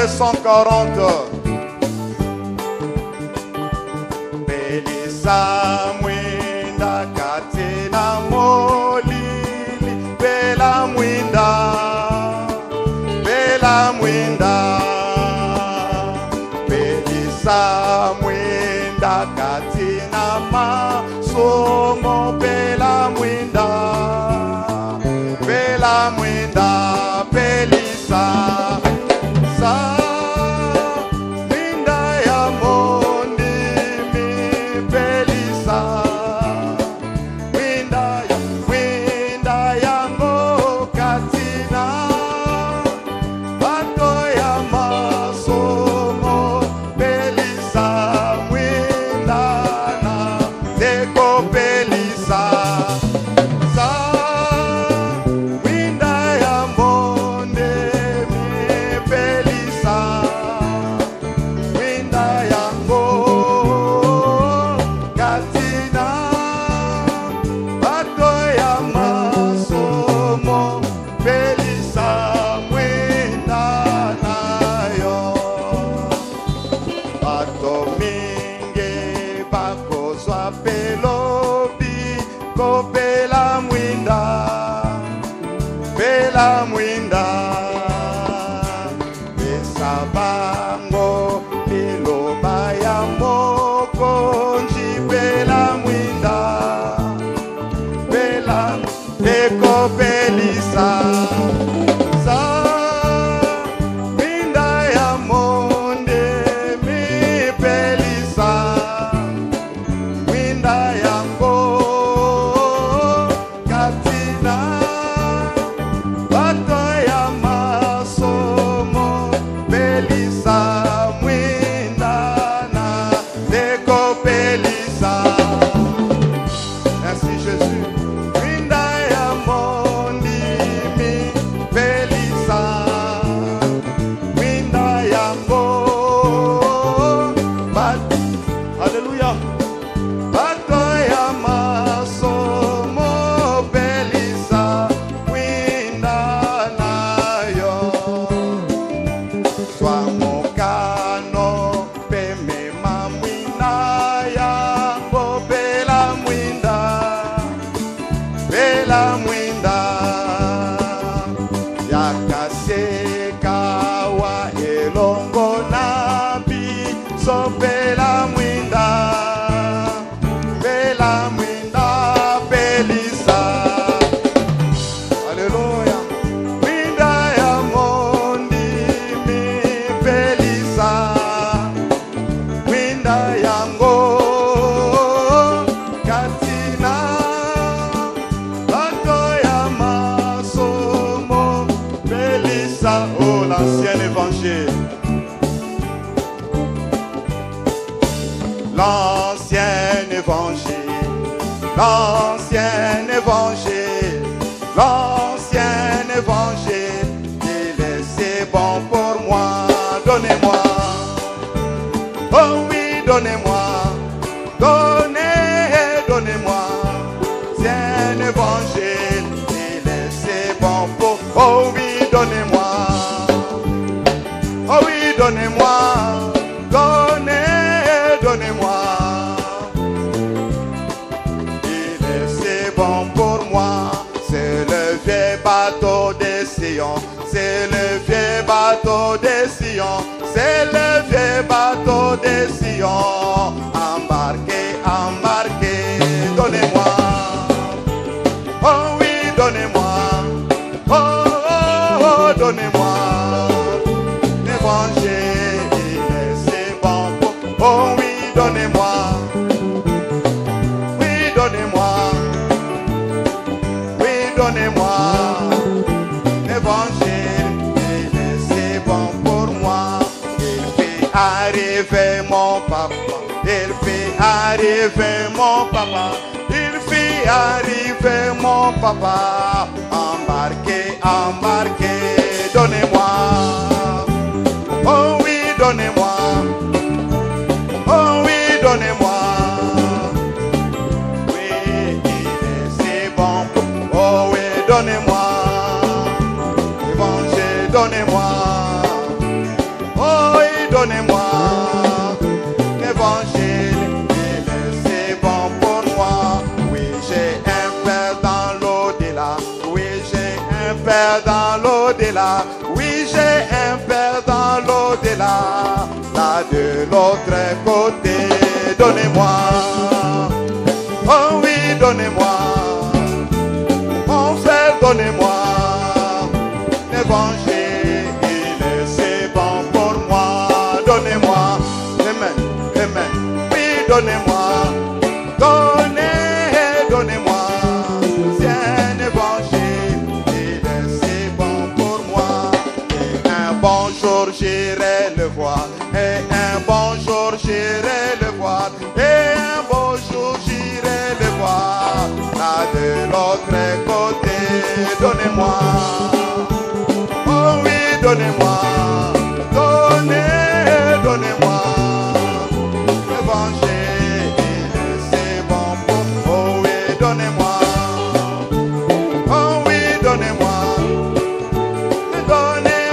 240. Belisa mwinda katina molili. Bela mwinda. Bela mwinda. Belisa mwinda katina masomo. Bela mwinda. Bela mwinda. Belisa. Sa mwinda ya mondi mi Belisa. Mwinda ya mo katina. Bato ya masomo. Belisa mwinda na deko Belisa. Sa mwinda ya monde mi Belisa. Mwinda ya mo katina. Bato ya masomo. Belisa mwinda nayo. Bato mingi bakozwa pelobi. Ko bela mwinda. Bela mwinda. Besa bango liloba ya mokonzi. Bela mwinda. Bela deko Belisa. Sa mwinda ya monde mi Belisa. Mwinda ya ngo katina. Bato ya masomo. Belisa mwinda na deko Belisa. Merci Jésus. Mwinda ya mondi mi Belisa. Mwinda ya ngo. Alléluia. Bato ya masomo. Belisa mwinda nayo. Swa mokano pemema mwinda yango. Bela mwinda. Bela mwinda. Yakaseka wa elongo na biso. Bela mwinda. Bela mwinda. Belisa. Alléluia. Mwinda ya mondi mi Belisa. Mwinda ya ngo katina. Bato ya masomo. Belisa. Oh, l'ancien évangile. L'ancien évangile. L'ancien évangile. L'ancien évangile. Il est si bon pour moi. Donnez-moi. Oh oui, donnez-moi. Donnez-moi. C'est un évangile. Il est si bon pour. Oh oui, donnez-moi. Oh oui, donnez-moi. Donnez-moi. Il est si bon pour moi. C'est le vieux bateau de Sion. C'est le vieux bateau de Sion. C'est le vieux bateau de Sion. Embarquez, embarquez. Donnez-moi. Oh oui, donnez-moi. Oh, oh, oh, donnez-moi. L'évangile, il est si bon pour. Oh oui, donnez-moi. Oui, donnez-moi. Oui, donnez-moi. L'évangile, il est si bon pour moi. Il fait arriver mon papa. Il fait arriver mon papa. Il fait arriver mon papa. Embarquez, embarquez. Donnez-moi. Oh oui, donnez-moi. Oh oui, donnez-moi. Oui, il est si bon. Oh oui, donnez-moi. Évangile, donnez-moi. donnez-moi. Oh oui, donnez-moi. Mon frère, donnez-moi. L'évangile, c'est bon pour moi. Donnez-moi. Amen. Amen. Oui, donnez-moi. Donnez-moi. C'est un évangile, c'est bon pour moi. Et un bon jour, j'irai le voir. Et un bon jour, j'irai le voir. Et un beau jour, j'irai le voir. Là de l'autre côté, donnez-moi. Oh oui, donnez-moi. Donnez-moi. L'évangile, c'est bon pour moi. Oh oui, donnez-moi. Oh oui, donnez-moi.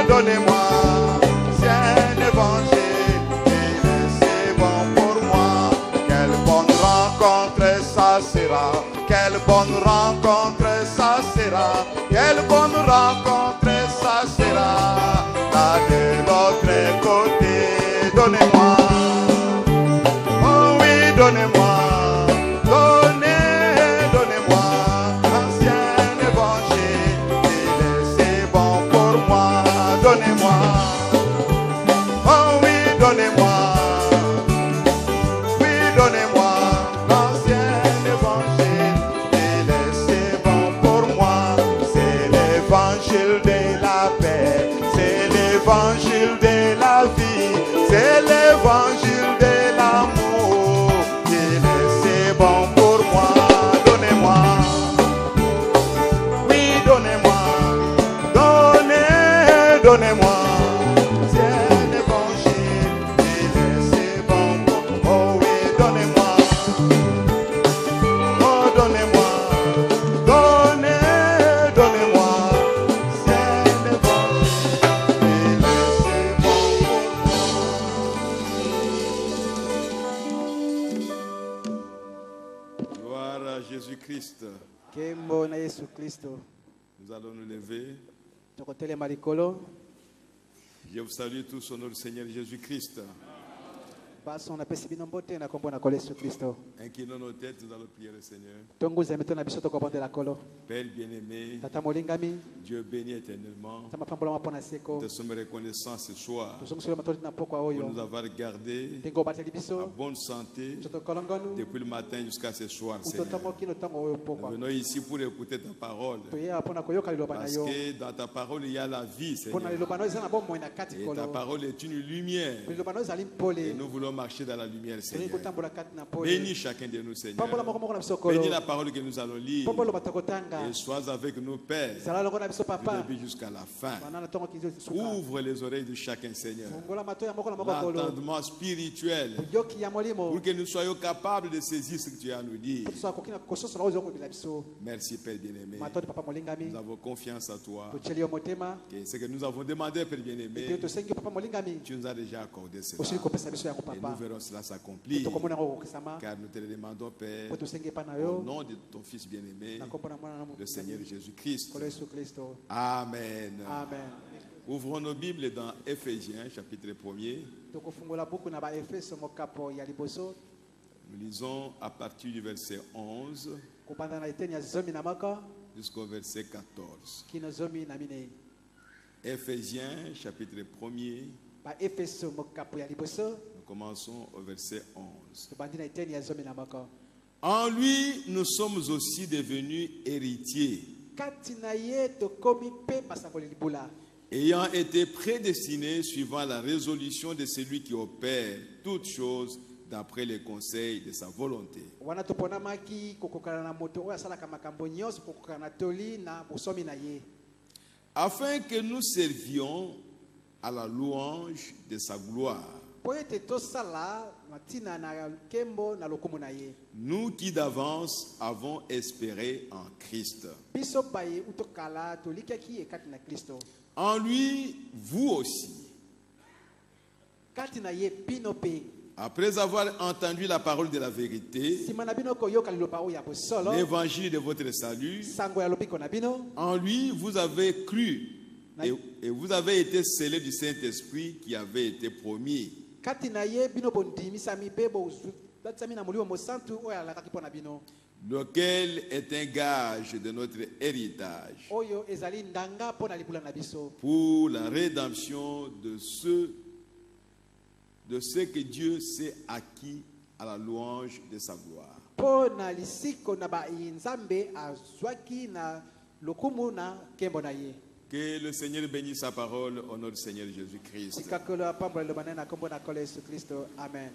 Donnez-moi. C'est un évangile, c'est bon pour moi. Quelle bonne rencontre ça sera. Quelle bonne rencontre ça sera. Quelle bonne rencontre ça sera. Là de l'autre côté, donnez-moi. Oh oui, donnez-moi. Donnez-moi. Ancien évangile, c'est bon pour moi. Donnez-moi. Oh oui, donnez-moi. Oui, donnez-moi. L'ancien évangile, c'est bon pour moi. C'est l'évangile de la paix. C'est l'évangile de la vie. C'est l'évangile de l'amour. C'est bon pour moi. Donnez-moi. Oui, donnez-moi. Donnez-moi. C'est un évangile. C'est bon pour moi. Oh oui, donnez-moi. Oh, donnez-moi. Donnez-moi. C'est un évangile. C'est bon pour moi. Gloire à Jésus-Christ. Kembo na Yesu Kristo. Nous allons nous lever. Tokotelema likolo. Je vous salue tous au nom du Seigneur Jésus-Christ. Baso na pesi bino mbote na kombo na kolo Yesu Kristo. Inclinons nos têtes, nous allons prier le Seigneur. Tonguza mito na biso tokobondela kolo. Père bien-aimé, Tata molingami. Dieu béni éternellement. Tama pambola mapona seko. Nous te sommes reconnaissants ce soir Tuzongusula matoti na pokwa pour oyo. nous avoir gardés Tengo bateli en biso. bonne santé Choto kolongonu. depuis le matin jusqu'à ce soir, Seigneur. Utotomo kino tongo oyo Nous pokwa. venons ici pour écouter ta parole. Toye apona koyoka liloba na Parce yo. que dans ta parole, il y a la vie, Pona Seigneur. liloba no eza na bomoi na kati Et ta kolo. parole est une lumière. Liloba no ezali Et mpole. nous voulons marcher dans la lumière, Toye Seigneur. kotambola kati na pole. Bénis chacun de nous, Seigneur. Pambola moko moko na biso kolo. Bénis la parole que nous allons lire. Pambola batokotanga. Et sois avec nous, Père, Zala longo na biso du papa. début jusqu'à la fin. Wana na tongo kizo suka. Ouvre les oreilles de chacun, Seigneur. Fungola mato ya moko na moko kolo. L'entendement spirituel. Yoki ya molimo. Pour que nous soyons capables de saisir ce que tu as à nous dire. So kokina kososo na ozo ko bilabiso. Merci, Père bien-aimé. Mato papa molingami. Nous avons confiance en toi. Tocheli yo motema. Que ce que nous avons demandé, Père bien-aimé, Te to sengi papa molingami. tu nous as déjà accordé cela. Osili kopesa biso ya ko Et nous papa. verrons cela s'accomplir. To komona ko kisama. Car nous te le demandons, Père, Po to sengi pa na au yo. nom de ton Fils bien-aimé, Na komona mwana na le Seigneur Jésus-Christ. Kolo Yesu Kristo. Amen. Amen. Ouvrons nos Bibles dans Éphésiens, chapitre 1er. To kofungola buku na ba Efeso mokapo ya liboso. Nous lisons à partir du verset 11 Kupanda na iteni ya zomi na maka. jusqu'au verset 14. Kino zomi na mine. Éphésiens, chapitre 1er. Ba Efeso mokapo ya liboso. Nous commençons au verset 11. To bandi na iteni ya zomi na maka. En lui, nous sommes aussi devenus héritiers, Kati na ye to komi pe masangoli libula. ayant été prédestinés suivant la résolution de celui qui opère toutes choses d'après les conseils de sa volonté. Wana toponamaki kokokana na moto oyo asalaka makambo nyonso kokokana na toli na bosomi na ye. Afin que nous servions à la louange de sa gloire. Po ete tosala matina na kembo na lokumu na ye. Nous qui d'avance avons espéré en Christ. Biso baye utokala tolikaki ekati na Kristo. En lui, vous aussi, Kati na ye bino pe. après avoir entendu la parole de la vérité, Sima na bino koyoka liloba oyo ya bosolo. l'évangile de votre salut, Sango ya lobiko na bino. en lui, vous avez cru et vous avez été scellés du Saint-Esprit qui avait été promis. Kati na ye bino bondimisa mibe batisami na molimo mosantu oyo alakaki mpo na bino lequel est un gage de notre héritage oyo ezali ndanga mpo na libula na biso pour la rédemption de ce que Dieu s'est acquis à la louange de sa gloire. mpo na lisiko na banzambe azwaki na lokumu na nkembo na ye. Que le Seigneur bénisse sa parole au nom du Seigneur Jésus-Christ. Tikakolo apambola lobana na kombo na kolo Yesu Kristo. Amen.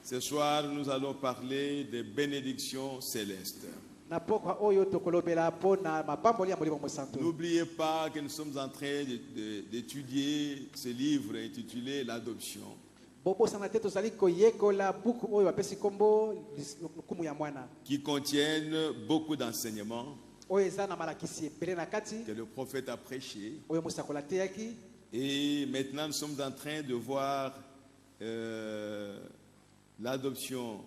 Ce soir, nous allons parler des bénédictions célestes. Na pokwa oyo tokolobela po na mapamboli ya molimo mosantu. N'oubliez pas que nous sommes en train d'étudier ce livre intitulé L'adoption, Bobo sana te tozali koyekola buku oyo bapesi kombo lokumu ya mwana. qui contiennent beaucoup d'enseignements Oyo eza na malakisi ebele na kati que le prophète a prêché. oyo mosakola teyaki. Et maintenant, nous sommes en train de voir l'adoption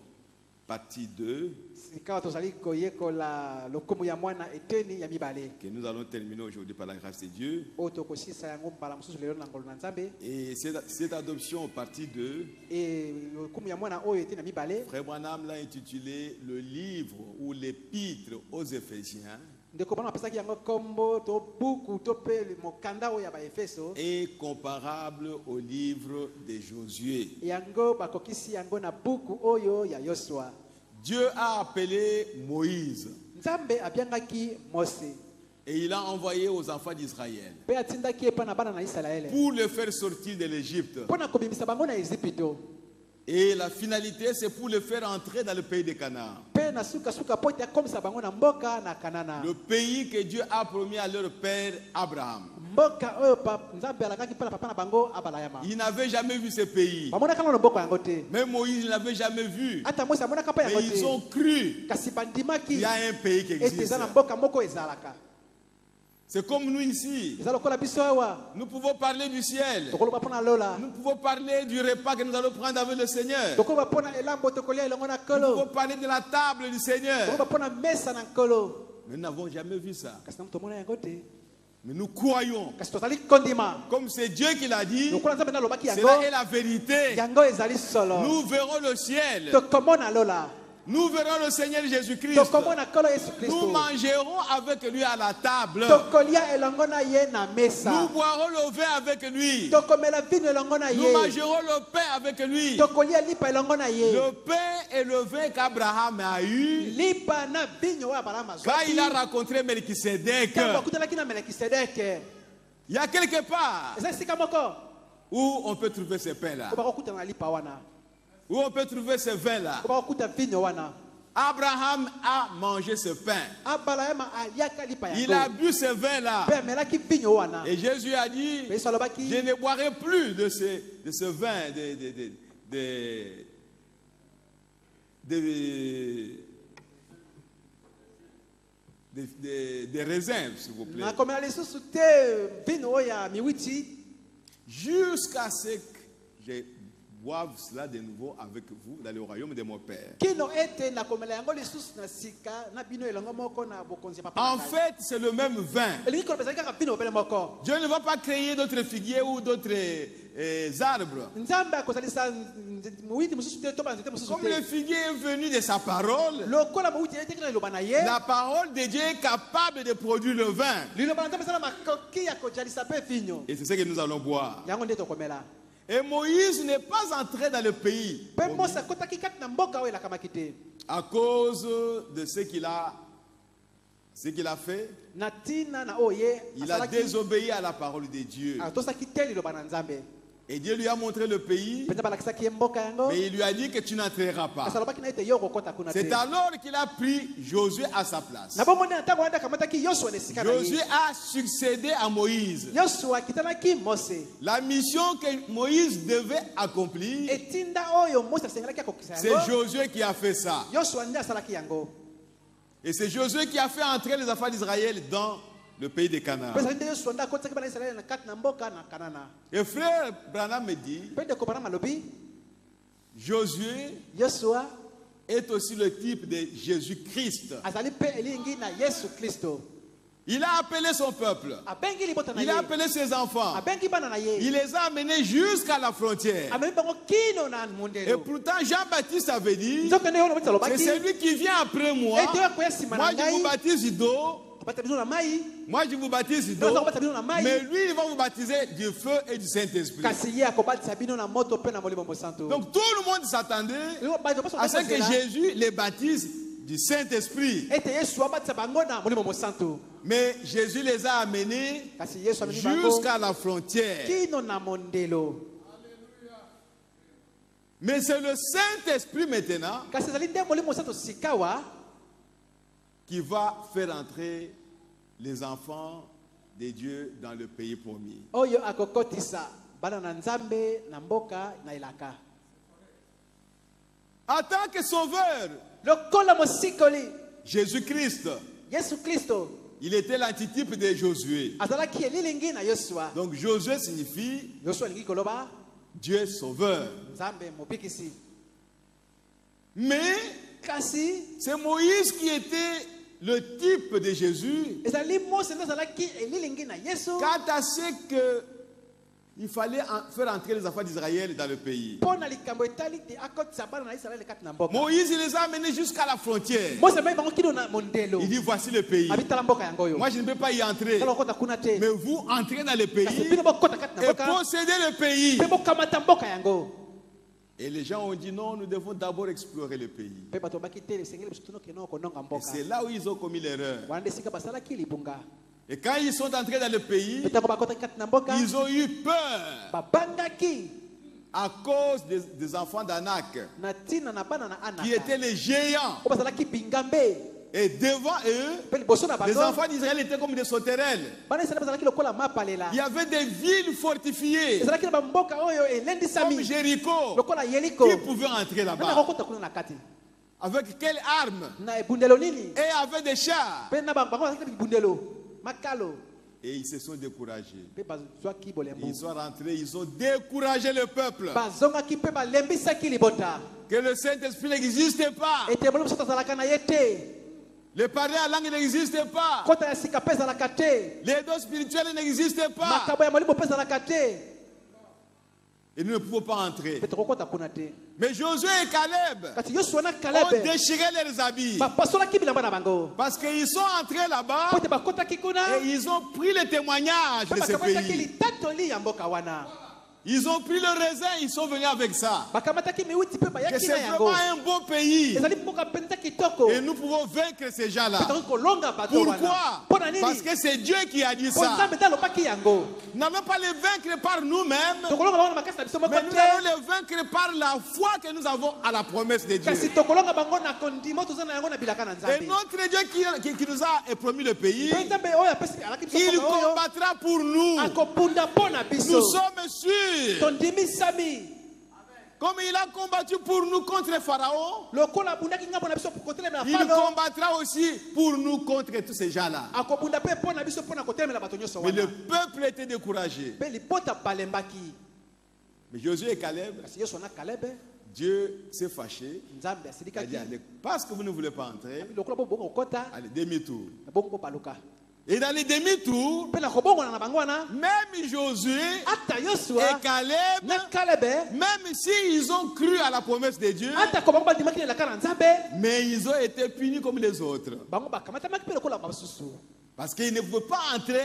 partie 2, Sikawa tozali koyekola lokumu ya mwana eteni ya mibale. que nous allons terminer aujourd'hui par la grâce de Dieu. Oyo tokosisa yango mbala mosusu lelo na ngolo na Nzambe. Et cette adoption partie 2, Et lokumu ya mwana oyo eteni ya mibale. Frère Branham l'a intitulé le livre ou l'épître aux Éphésiens, Ndeko bana apesaki yango kombo to buku to pe mokanda oyo ya baefeso est comparable au livre de Josué. yango bakokisi yango na buku oyo ya Yosua. Dieu a appelé Moïse Nzambe abiangaki Mose et il a envoyé aux enfants d'Israël pe atindaki epa na bana na Israele pour le faire sortir de l'Égypte. mpona kobimisa bango na Ezipito Et la finalité, c'est pour le faire entrer dans le pays de Canaan. pe na sukasuka po ete akomisa bango na mboka na Kanana, Le pays que Dieu a promis à leur père Abraham. mboka oyo Nzambe alakaki mpo na papa na bango Abrahama. Il n'avait jamais vu ce pays. Bamonaka na loboko yango te, Même Moïse ne l'avait jamais vu. ata Mose amonaka mpo yango Mais ils ont te, cru kasi bandimaki qu'il y a un pays qui ete existe. eza na mboka moko ezalaka. C'est comme nous ici. Eza lokola biso awa Nous pouvons parler du ciel. tokoloba mpo na lola, Nous pouvons parler du repas que nous allons prendre avec le Seigneur. tokoloba mpo na elambo tokolia elongo na Nous nkolo, pouvons parler de la table du Seigneur. tokoloba mpo na mesa na nkolo, Mais nous n'avons jamais vu ça. kasi namu tomona yango te, Mais nous croyons. kasi tozali kondima Comme c'est Dieu qui l'a dit, lokola Nzambe nalobaki yango, cela est la vérité. yango ezali solo. Nous verrons le ciel. Tokomona lola, Nous verrons le Seigneur Jésus-Christ. tokomona nkolo Yesu Nous Kristo, mangerons avec lui à la table. tokolia elongo na ye na Nous mesa, boirons le vin avec lui. tokomela vino elongo na Nous ye, mangerons le pain avec lui. tokolia lipa elongo na ye, Le pain et le vin qu'Abraham a eu lipa na vinyo oyo Abrahama quand il a azwaki rencontré Melchisedec. ntango akutanaki na Melekisedeke. Il y a quelque part Eza esika moko où on peut trouver ce pain-là, ko bakokutana na lipa wana, où on peut trouver ce vin-là. ko bakokuta vinyo wana. Abraham a mangé ce pain. Abrahama aliaka lipa Il a yango bu ce vin-là. mpe amelaki vinyo wana, Et Jésus a dit, mpe Yesu alobaki je ne boirai plus de ce vin des raisins, s'il vous plaît. nakomela lisusu te vino oyo ya miwiti Jusqu'à ce que je boive cela de nouveau avec vous dans le royaume de mon Père. kino ete nakomela yango lisusu na sika na bino elongo moko na bokonzi ya papa na En ngai. fait, c'est le même vin. elingi koloba ezali kaka vino obele moko. Dieu ne va pas créer d'autres figuiers ou d'autres arbres. Nzambe akozalisa mowiti mosusu te to banzete mosusu Comme le te, figuier est venu de sa parole, lokola mowiti etekeli na liloba na ye, la parole de Dieu est capable de produire le vin. liloba na Nzambe ezala makoki ya kojalisa mpe vinyo, Et c'est ce que nous allons boire. yango nde tokomela. Et Moïse n'est pas entré dans le pays Mpe Mose akotaki kati na mboka oyo elakamaki te à cause de ce qu'il a fait. na ntina na oyo ye Il a asalaki désobéi à la parole de Dieu. atosaki te liloba na Nzambe, Et Dieu lui a montré le pays, mpenza balakisaki ye mboka yango, mais il lui a dit que tu n'entreras pas. kasi alobaki na ete yo okokota kuna te. C'est alors qu'il a pris Josué à sa place. na bomoi nde na ntango wana akamataki Yosua na esika na Josué ye, a succédé à Moïse. Yosua akitanaki Mose, La mission que Moïse devait accomplir, etinda oyo Mose asengelaki akokisa c'est yango, Josué qui a fait ça. Yosua nde asalaki yango, Et c'est Josué qui a fait entrer les enfants d'Israël dans le pays de Canaan. mpe ezali nde Yosua nde akotisaki bana Israele na kati na mboka na Kanana. Et frère Branham me dit, Mpe ndeko Branham alobi Josué Yosua est aussi le type de Jésus-Christ. azali mpe elingi na Yesu Kristo. Il a appelé son peuple. abengi libota na Il a ye appelé ses enfants. abengi bana na ye Il les a amenés jusqu'à la frontière. amemi bango kino na Et mondelo pourtant, Jean-Baptiste avait dit, nzokende yo na botisa c'est lobaki celui qui vient après moi. ete yo koya nsima Moi, na je vous ngai baptise d'eau. abata bino na mai Moi, je vous baptise yo d'eau. kobata bino na mai Mais lui, il va vous baptiser du feu et du Saint-Esprit. kasi ye akobatisa bino na moto mpe na molimo mosantu Donc, tout le monde s'attendait Yo bato baso à ce que bakozela Jésus les baptise du Saint-Esprit. ete yesu abatisa bango na molimo mosantu Mais Jésus les a amenés kasi yesu amemi bango jusqu'à la frontière. kino na mondelo Mais c'est le Saint-Esprit maintenant kasi ezali nde molimo mosantu sikawa qui va faire entrer les enfants de Dieu dans le pays promis. oyo akokotisa bana na nzambe na mboka na elaka En tant que sauveur, lokola mosikoli Jésus-Christ, yesu kristo il était l'antitype de Josué. azalaki elilingi na yosua Donc Josué signifie yosua alingi koloba Dieu sauveur. nzambe mobikisi Mais kasi c'est Moïse qui était le type de Jésus ezali mose nde azalaki elilingi na yesu quant à ce que il fallait faire entrer les enfants d'Israël dans le pays. mpo na likambo etali te akotisa bana na israele kati na mboka Moïse il les a amenés jusqu'à la frontière. mose amei bango kino na mondelo Il dit voici le pays. abitala mboka yango oyo Moi je ne peux pas y entrer. tala okota kuna te Mais vous entrez dans le kasi pays bino bokota kati na et mboka possédez le pays. mpe bokamata mboka yango Et les gens ont dit non, nous devons d'abord explorer le pays. mpe bato babaki te esengeli biso tino keno kononga Et mboka c'est là où ils ont commis l'erreur. wana nde esika basalaki libunga Et quand ils sont entrés dans le pays, mpe ntango bakotaki kati na mboka ils ont eu peur babangaki à cause des enfants d'Anak, na ntina na bana na qui anaka étaient les géants. po bazalaki bingambe Et devant eux, mpe liboso na les bango enfants d'Israël étaient comme des sauterelles. bana israele bazalaki lokola mapalela Il y avait des villes fortifiées, ezalaki na bamboka oyo comme elendisami Jéricho, lokola yeriko qui pouvaient entrer nani là-bas. akokota kuna na kati Avec quelles armes? na ebundelo nini Et avec des chars. mpe na bango bazalaki na bibundelo makalo Et ils se sont découragés. mpe bazwaki bolembu Ils sont rentrés, ils ont découragé le peuple. bazongaki mpe balembisaki libota Que le Saint-Esprit n'existait pas. ete molimo soto azalaka na ye te Le parler à langue n'existait pas. kota ya sika mpe ezalaka te Les dons spirituels n'existaient pas. makambo ya molimo mpe ezalaka te Et nous ne pouvons pas entrer. mpe tokokota kuna te Mais Josué et Caleb kasi yosua na ont kalebe déchiré leurs habits. bapasolaki bilamba na bango Parce qu'ils sont entrés là-bas po ete bakotaki kuna et ils ont pris le témoignage mpe de ce bakamataki pays. litatoli ya mboka wana Ils ont pris le raisin, ils sont venus avec ça. bakamataki miwiti mpe Que bayaki c'est na yango vraiment un beau pays. ezali mboka mpenza kitoko Et nous pouvons vaincre ces gens-là. mpe tokoki kolonga bato wana Pourquoi? mpo na nini Parce que c'est Dieu qui a dit po ça. nzambe nde alobaki yango Nous n'allons pas les vaincre par nous-mêmes, tokolonga bango na makasi na biso moko mais nous te allons les vaincre par la foi que nous avons à la promesse de Dieu. kasi tokolonga bango na kondima toza na yango na bilaka na Et nzambe notre Dieu qui nous a promis le pays, mpe nzambe oyo apesi alaki biso il mboka oyo combattra pour nous. akobunda mpo na biso Nous sommes sûrs. tondimisami Comme il a combattu pour nous contre Pharaon, lokola abundaki ngambo na biso kotelemela il fano combattra aussi pour nous contre tous ces gens-là. akobunda mpe mpo na biso mpo na kotelemela bato nyonso Mais le wana peuple était découragé. mpe libota balembaki Mais Josué et Caleb, kasi yesu na kalebe Dieu s'est fâché. nzambe Il a dit, asilikaki allez, parce que vous ne voulez pas entrer, lokola boboka kokota allez, demi-tour. na bongo mpo baluka Et dans les demi-tours, mpe na kobongwana na bango wana même Josué ata et yosua Caleb, na kalebe même s'ils ont cru à la promesse de Dieu, ata ko bango bandimaki na elaka na nzambe mais ils ont été punis comme les autres. bango bakamatamaki mpe lokola basusu Parce qu'ils ne pouvaient pas entrer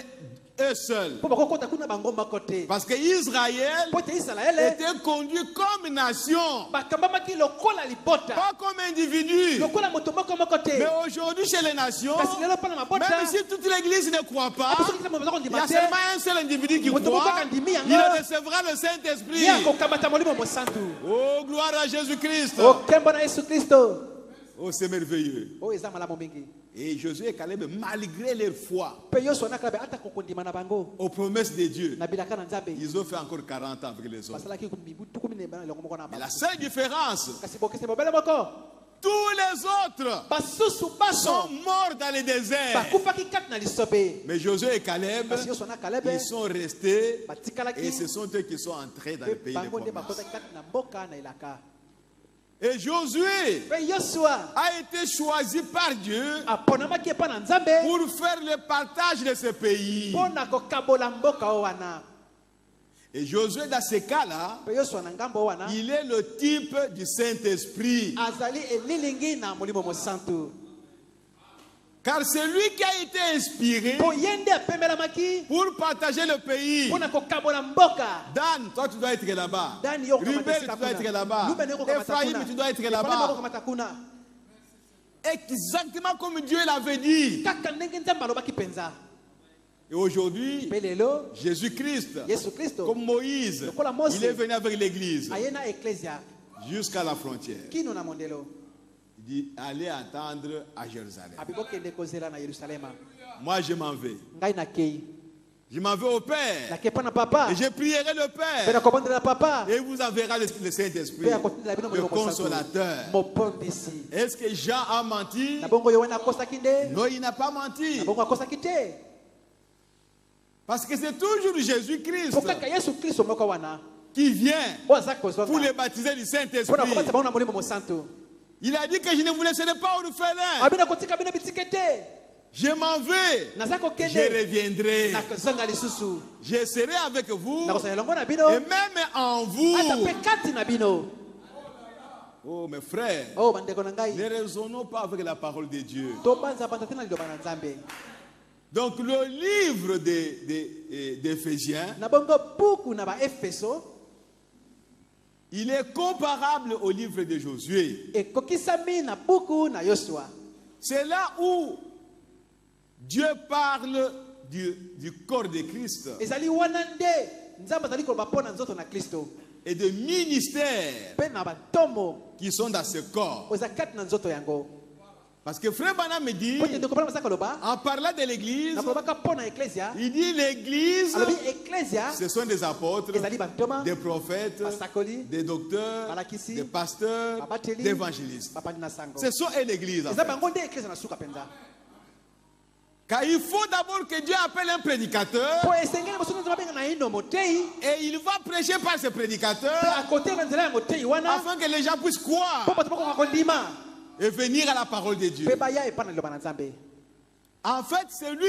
eux seuls. mpo bakokota kuna bango moko te Parce que Israël mpo te isalaele était conduit comme nation, bakambamaki lokola libota pas comme individu. lokola moto moko te Mais aujourd'hui, chez les nations, kasi lelo mpo na mabota même si toute l'église ne croit pas, apo soki kila moto aza il y kondima a te seulement un seul individu qui moto moko croit, akandimi yango il recevra le Saint-Esprit. ye akokamata molimo mosantu Oh, gloire à Jésus-Christ. okembo na yesu kristo Oh, c'est merveilleux. oyo eza malamu mingi Et Josué et Caleb, malgré leur foi mpe yosua na kalabe ata kokondima na bango aux promesses de Dieu, na bilaka na nzambe ils ont fait encore 40 ans avec les autres. basalaki mibu tukumi na ebana elongo moko na Mais la bango seule différence, kasi bokese mobele moko tous les autres basusu sont baso morts dans les déserts. bakufaki kati na lisobe Mais Josué et Caleb, kasi yosua na kalebe ils sont restés batikalaki et ce sont eux qui sont entrés dans le mpe pays de bango nde promesse. bakotaki kati na mboka na elaka Et Josué Pe Yosua a été choisi par Dieu aponamaki epa na Nzambe pour faire le partage de ce pays. mpona kokabola mboka oyo wana. Et Josué, dans ce cas-là, Pe Yosua na ngambo wana il est le type du Saint-Esprit. azali elilingi na molimo mosantu. Car c'est lui qui a été inspiré Po yende apemelamaki pour partager le pays. mpona kokabola mboka. Dan, toi tu dois être là-bas. Dani yo Ruben, kokamata tu esika dois kuna. être là-bas. Ruben yo kokamata Ephraim, kuna. tu dois être Ephraim yo là-bas. kokamata kuna. Exactement comme Dieu l'avait dit. Kaka ndenge Nzambe alobaki penza. Et aujourd'hui, Pe lelo Jésus-Christ, Yesu Kristo comme Moïse, Lokola Mose. il est venu avec l'église ayena eklesia jusqu'à la frontière. kino na mondelo Il dit, allez attendre à Jérusalem. abibokende kozela na Yerusalema. Moi, je m'en vais. Ngai na kei Je m'en vais au Père. nakepa na papa Et je prierai le pe Père. nakobondela papa Et il vous enverra le Saint-Esprit, pe akotindela bino le molimo mosantu consolateur. mopondisi. Est-ce que Jean a menti? Na bongo yo wena akosaki nde Non, il n'a pas menti. na bongo akosaki te Parce que c'est toujours Jésus-Christ po kaka Yesu Kristo moko wana qui vient oyo aza pour kozonga les baptiser du mpona Saint-Esprit. kobatisa bango na molimo mosantu. Il a dit que je ne vous laisserai pas orphelin. abina kotika bino bitike te. Je m'en vais. naza Je kokende reviendrai. nakozonga lisusu Je serai avec vous nakosala elongo na bino et même en vous. ata mpe kati na bino. Oh mes frères, Oh bandeko na ngai ne raisonnons pas avec la parole de Dieu. tobanza banza te na liloba na Nzambe. Donc le livre d'Éphésiens, Na bongo buku na baefeso il est comparable au livre de Josué. ekokisami na buku na Yosua. C'est là où Dieu parle du corps de Christ ezali wana nde Nzambe azali koloba mpo na nzoto na Kristo et des ministères mpe na batomo qui sont dans ce corps. oza kati na nzoto yango. Parce que Frère Branham me dit, Po te ndeko bana baza koloba en parlant de l'église, na kolobaka mpo na eklesia il dit l'église, alobi eklesia ce sont des apôtres, ezali bantoma des prophètes, basakoli des docteurs, balakisi, des pasteurs, babateli, des évangélistes. bapandi na sango. Ce sont eux l'église. en Eza fait. bango nde eklesia na suka penza. Car il faut d'abord que Dieu appelle un prédicateur Po esengeli mosusu nzambe abenga na ino motei et il va prêcher par ce mpe prédicateur akote na nzela ya motei wana afin que les gens puissent croire mpo bato bakoka kondima et venir à la parole de Dieu. mpe baya epa na liloba na Nzambe. En fait, c'est lui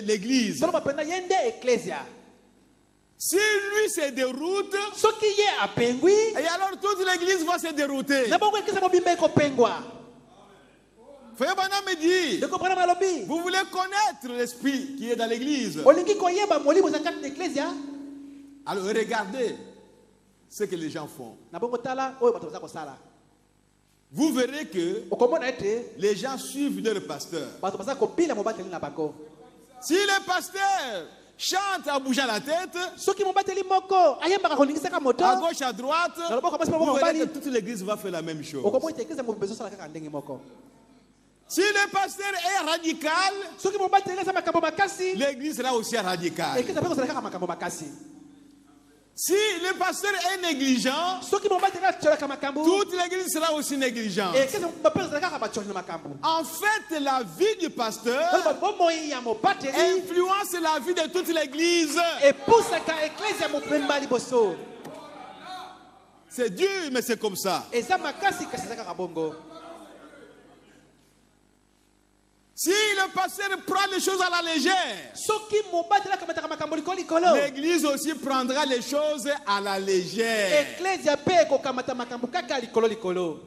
l'église. Solo bapenza ye nde eklesia. Si lui se déroute, Soki ye apengwi et alors toute l'église va se dérouter. na bongo eklesia mobimba ekopengwa. Frère Branham me dit, Ndeko Branham alobi vous voulez connaître l'esprit qui est dans l'église. olingi koyeba molimo za kati na eklesia Alors regardez ce que les gens font. na bongo tala oyo bato baza kosala. Vous verrez que Okomona ete les gens suivent leur pasteur. bato baza kopila mobateli na bango. Si le pasteur chante en bougeant la tête, Soki mobateli moko ayembaka koningisaka moto à gauche, à droite, na loboko basi vous moko verrez mobali que toute l'église va faire la même chose. okomona ete eklesia mobimba ezosala kaka ndenge moko. Si le pasteur est radical, Soki mobateli eza makambo makasi l'église sera aussi radicale. eklesia mpe kozala kaka makambo makasi. Si le pasteur est négligent, Soki mobateli atiolaka makambo toute l'église sera aussi négligente. eklesia mpe kozala kaka batioli na makambo. En fait, la vie du pasteur bomoi ya mobateli influence la vie de toute l'église. epusaka eklesia mobimba liboso. C'est dur, mais c'est comme ça. Eza makasi kasi eza kaka bongo. Si le pasteur prend les choses à la légère, Soki mobateli akamataka makambo likolo likolo l'église aussi prendra les choses à la légère. eklesia mpe ekokamata makambo kaka likolo likolo.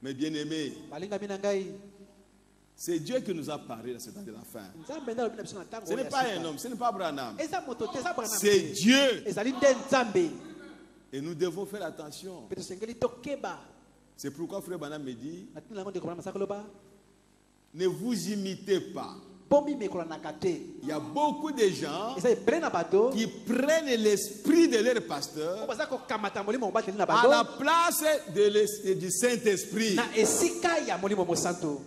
Mes bien-aimés, balingami na ngai c'est Dieu qui nous a parlé dans ce temps de la fin. Nzambe nde alobi na biso na ntango Ce oyo n'est ya pas sika. un homme, ce n'est pas Branham. Eza moto te eza Branham C'est te. Dieu. Ezali nde Nzambe Et nous devons faire attention. mpe tosengeli tokeba. C'est pourquoi Frère Branham me dit, na ntina yango ndeko Branham asaka loba ne vous imitez pas. bomimekolanaka te. Il y a beaucoup de gens Eza ebele na bato qui prennent l'esprit de leur oyo pasteur baza kokamata molimo mobateli na à la bango place du Saint-Esprit. na esika ya molimo mosantu.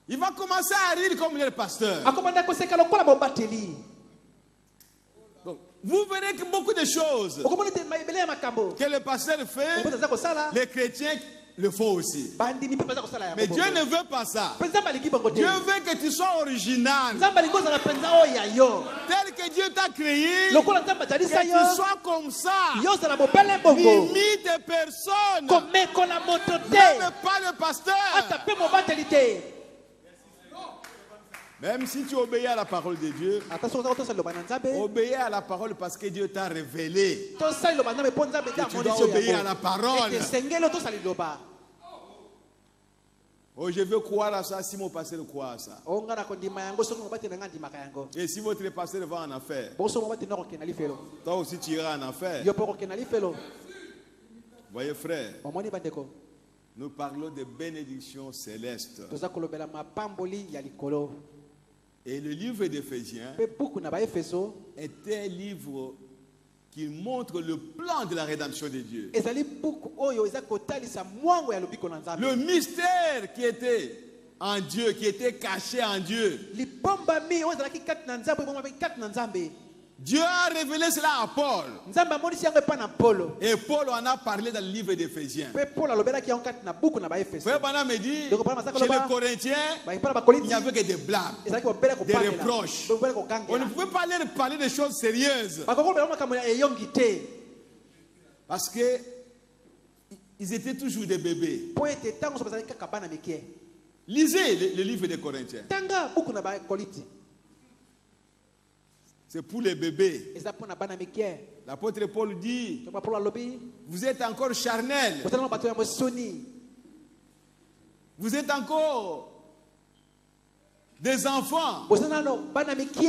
Il va commencer à rire comme leur pasteur. akomanda koseka lokola mobateli. Donc, vous verrez que beaucoup de choses okomona ete ebele ya makambo que le pasteur fait, okomona aza kosala les chrétiens le font aussi. bandimi mpe baza kosala ya Mais Dieu ne veut pas ça. mpe Nzambe alingi bongo te. Dieu veut que tu sois original, Nzambe alingi ozala mpenza oyo ya yo tel que Dieu t'a créé, lokola nzambe que azalisa tu yo sois comme ça, yo ozala mobele bongo limite personne, komekola moto te même pas le pasteur. ata mpe mobateli te. Même si tu obéis à la parole de Dieu, ata soki ozaka tosala liloba na nzambe obéis à la parole parce que Dieu t'a révélé. tosala liloba na nzambe mpo nzambe nde Tu dois amonisi obéir à oyo la parole. ete esengeli tosala liloba. Oh, je veux croire à ça si mon pasteur croit à ça. o nga na kondima yango soki mobateli na nga ndimaka yango Et si votre pasteur va en affaire, bongo soki mobateli na okokenda lifelo toi aussi tu iras en affaire. yo mpe okokenda lifelo. Voyez frère, omoni bandeko nous parlons de bénédiction céleste. toza kolobela mapamboli ya likolo Et le livre d'Éphésiens mpe buku na baefeso est un livre qui montre le plan de la rédemption de Dieu. ezali buku oyo eza kotalisa mwango ya lobiko na nzambe Le mystère qui était en Dieu, qui était caché en Dieu. libombami oyo ezalaki kati na nzambe ebomami kati na nzambe Dieu a révélé cela à Paul. nzambe amonisi yango epai na polo Et Paul en a parlé dans le livre d'Éphésiens. mpe polo alobelaki yango kati na buku na baefeso Frère Branham me dit, Donc, Branham, ça, chez les Koloba, Corinthiens, epai na il bakorinti n'y avait que des blâmes. ezalaki bobele Des kopangela reproches. bobele On ne kokangela pouvait pas leur parler de choses sérieuses. bakokobela makambo ya eyongi te Parce que ils étaient toujours des bébés. mpo ete ntango so bazalaki kaka bana mike. Lisez le livre des Corinthiens. Tanga buku na bakorinti C'est pour les bébés. eza mpo na bana mike. L'apôtre Paul dit, Tokba polo alobi vous êtes encore charnels. bozalana bato ya mosuni Vous êtes encore des enfants. boza nano bana mike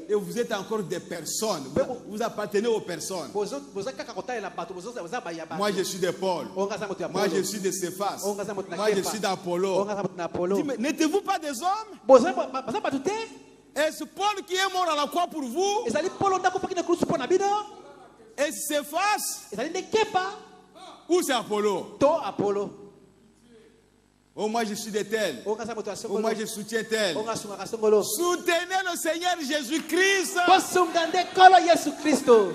Et vous êtes encore des personnes. Vous appartenez aux personnes. boza kaka kotalela bato boza baya bato. Moi, je suis de Paul. Oyo nga aza moto ya Moi, Polo. je suis de Céphas. Oyo nga aza moto na Moi, je Kefa. suis Oyo d'Apollo. nga aza moto na Apollo. Dis, mais n'êtes-vous pas des hommes? baza bato te Est-ce Paul qui est mort à la croix pour vous? ezali polo nde akufaki na kulusu mpo na bino Est-ce Céphas ezali nde kefa ou c'est Apollo? to Apollo. Oh, moi, je suis de tel. Oyo nga aza moto ya Oh, songolo. moi, je soutiens tel. Oyo nga asungaka songolo. Soutenez le Seigneur Jésus-Christ. bosunga nde nkolo yesu kristo.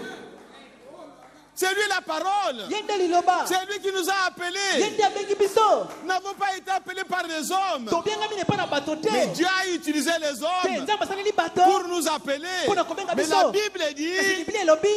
C'est lui la parole. ye nde liloba. C'est lui qui nous a ye appelés. nde abengi biso. Nous n'avons pas été appelés par les hommes. tobengami na epai na bato te. Mais Dieu a utilisé les te hommes nzambe asaleli bato pour nous appeler. mpona kobenga Mais biso. la Bible kasi dit, biblia elobi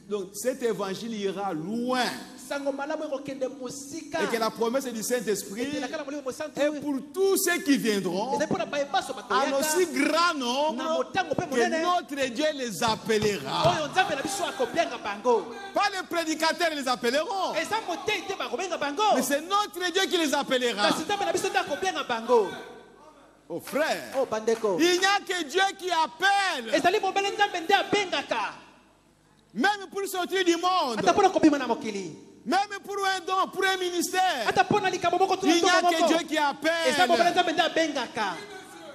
donc cet évangile ira loin. sango malamu ekokende mosika. Et que la promesse du Saint-Esprit etelaka na molimo mosantu est pour tous ceux qui viendront ezali mpona bayebaso en batoyaka aussi grand na nombre motango mpe que monene notre Dieu les appellera. oyo nzambe na biso akobenga bango. Pas les prédicateurs les appelleront, eza motei te bakobenga bango mais c'est notre Dieu qui les appellera. kasi nzambe na biso nde akobenga bango. Oh frère, o bandeko il n'y a que Dieu qui appelle, ezali mobele nzambe nde abengaka même pour sortir du monde, ata mpona kobima na mokili même pour un don, pour un ministère. ata mpona likambo moko Il n'y a que Dieu moko qui eza mobele appelle. nzambe nde abengaka.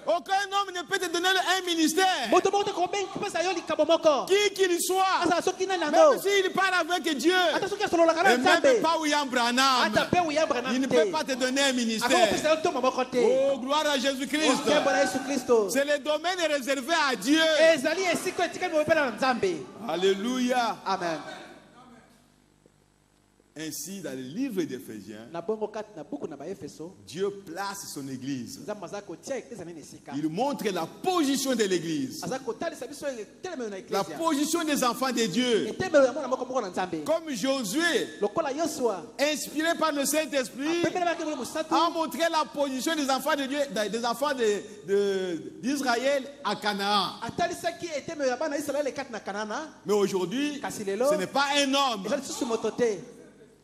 Aucun homme ne peut te donner un ministère, moto moko te kopesa yo likambo moko qui qu'il soit, azala soki nani même yango s'il parle avec Dieu, ata soki asololaka na et nzambe même pas William Branham. ata mpe uyambra Il ne na peut te pas te donner un ministère. akokopesa yo ntombo moko te. Oh, gloire à Jésus-Christ. nkembo na yesu kristo C'est le domaine réservé à Dieu. ezali esika etikali mopela na nzambe. Alléluia. Amen. Ainsi, dans le livre d'Éphésiens, na bongo kati na buku na baefeso Dieu place son église. nzambe aza kotia eklezia nini esika Il montre la position de l'église, aza kotalisa biso etelemelo na la eklezia position des enfants de Dieu. etelemelo ya mwana moko moko na nzambe Comme Josué, lokola yosua inspiré par le Saint-Esprit, apembelelaki moli mosatu a montré la position des enfants de Dieu, des enfants d'Israël à Canaan. atalisaki etemelo ya bana israele kati na kanana Mais aujourd'hui, kasi lelo ce n'est pas un homme. eza lisusu moto te.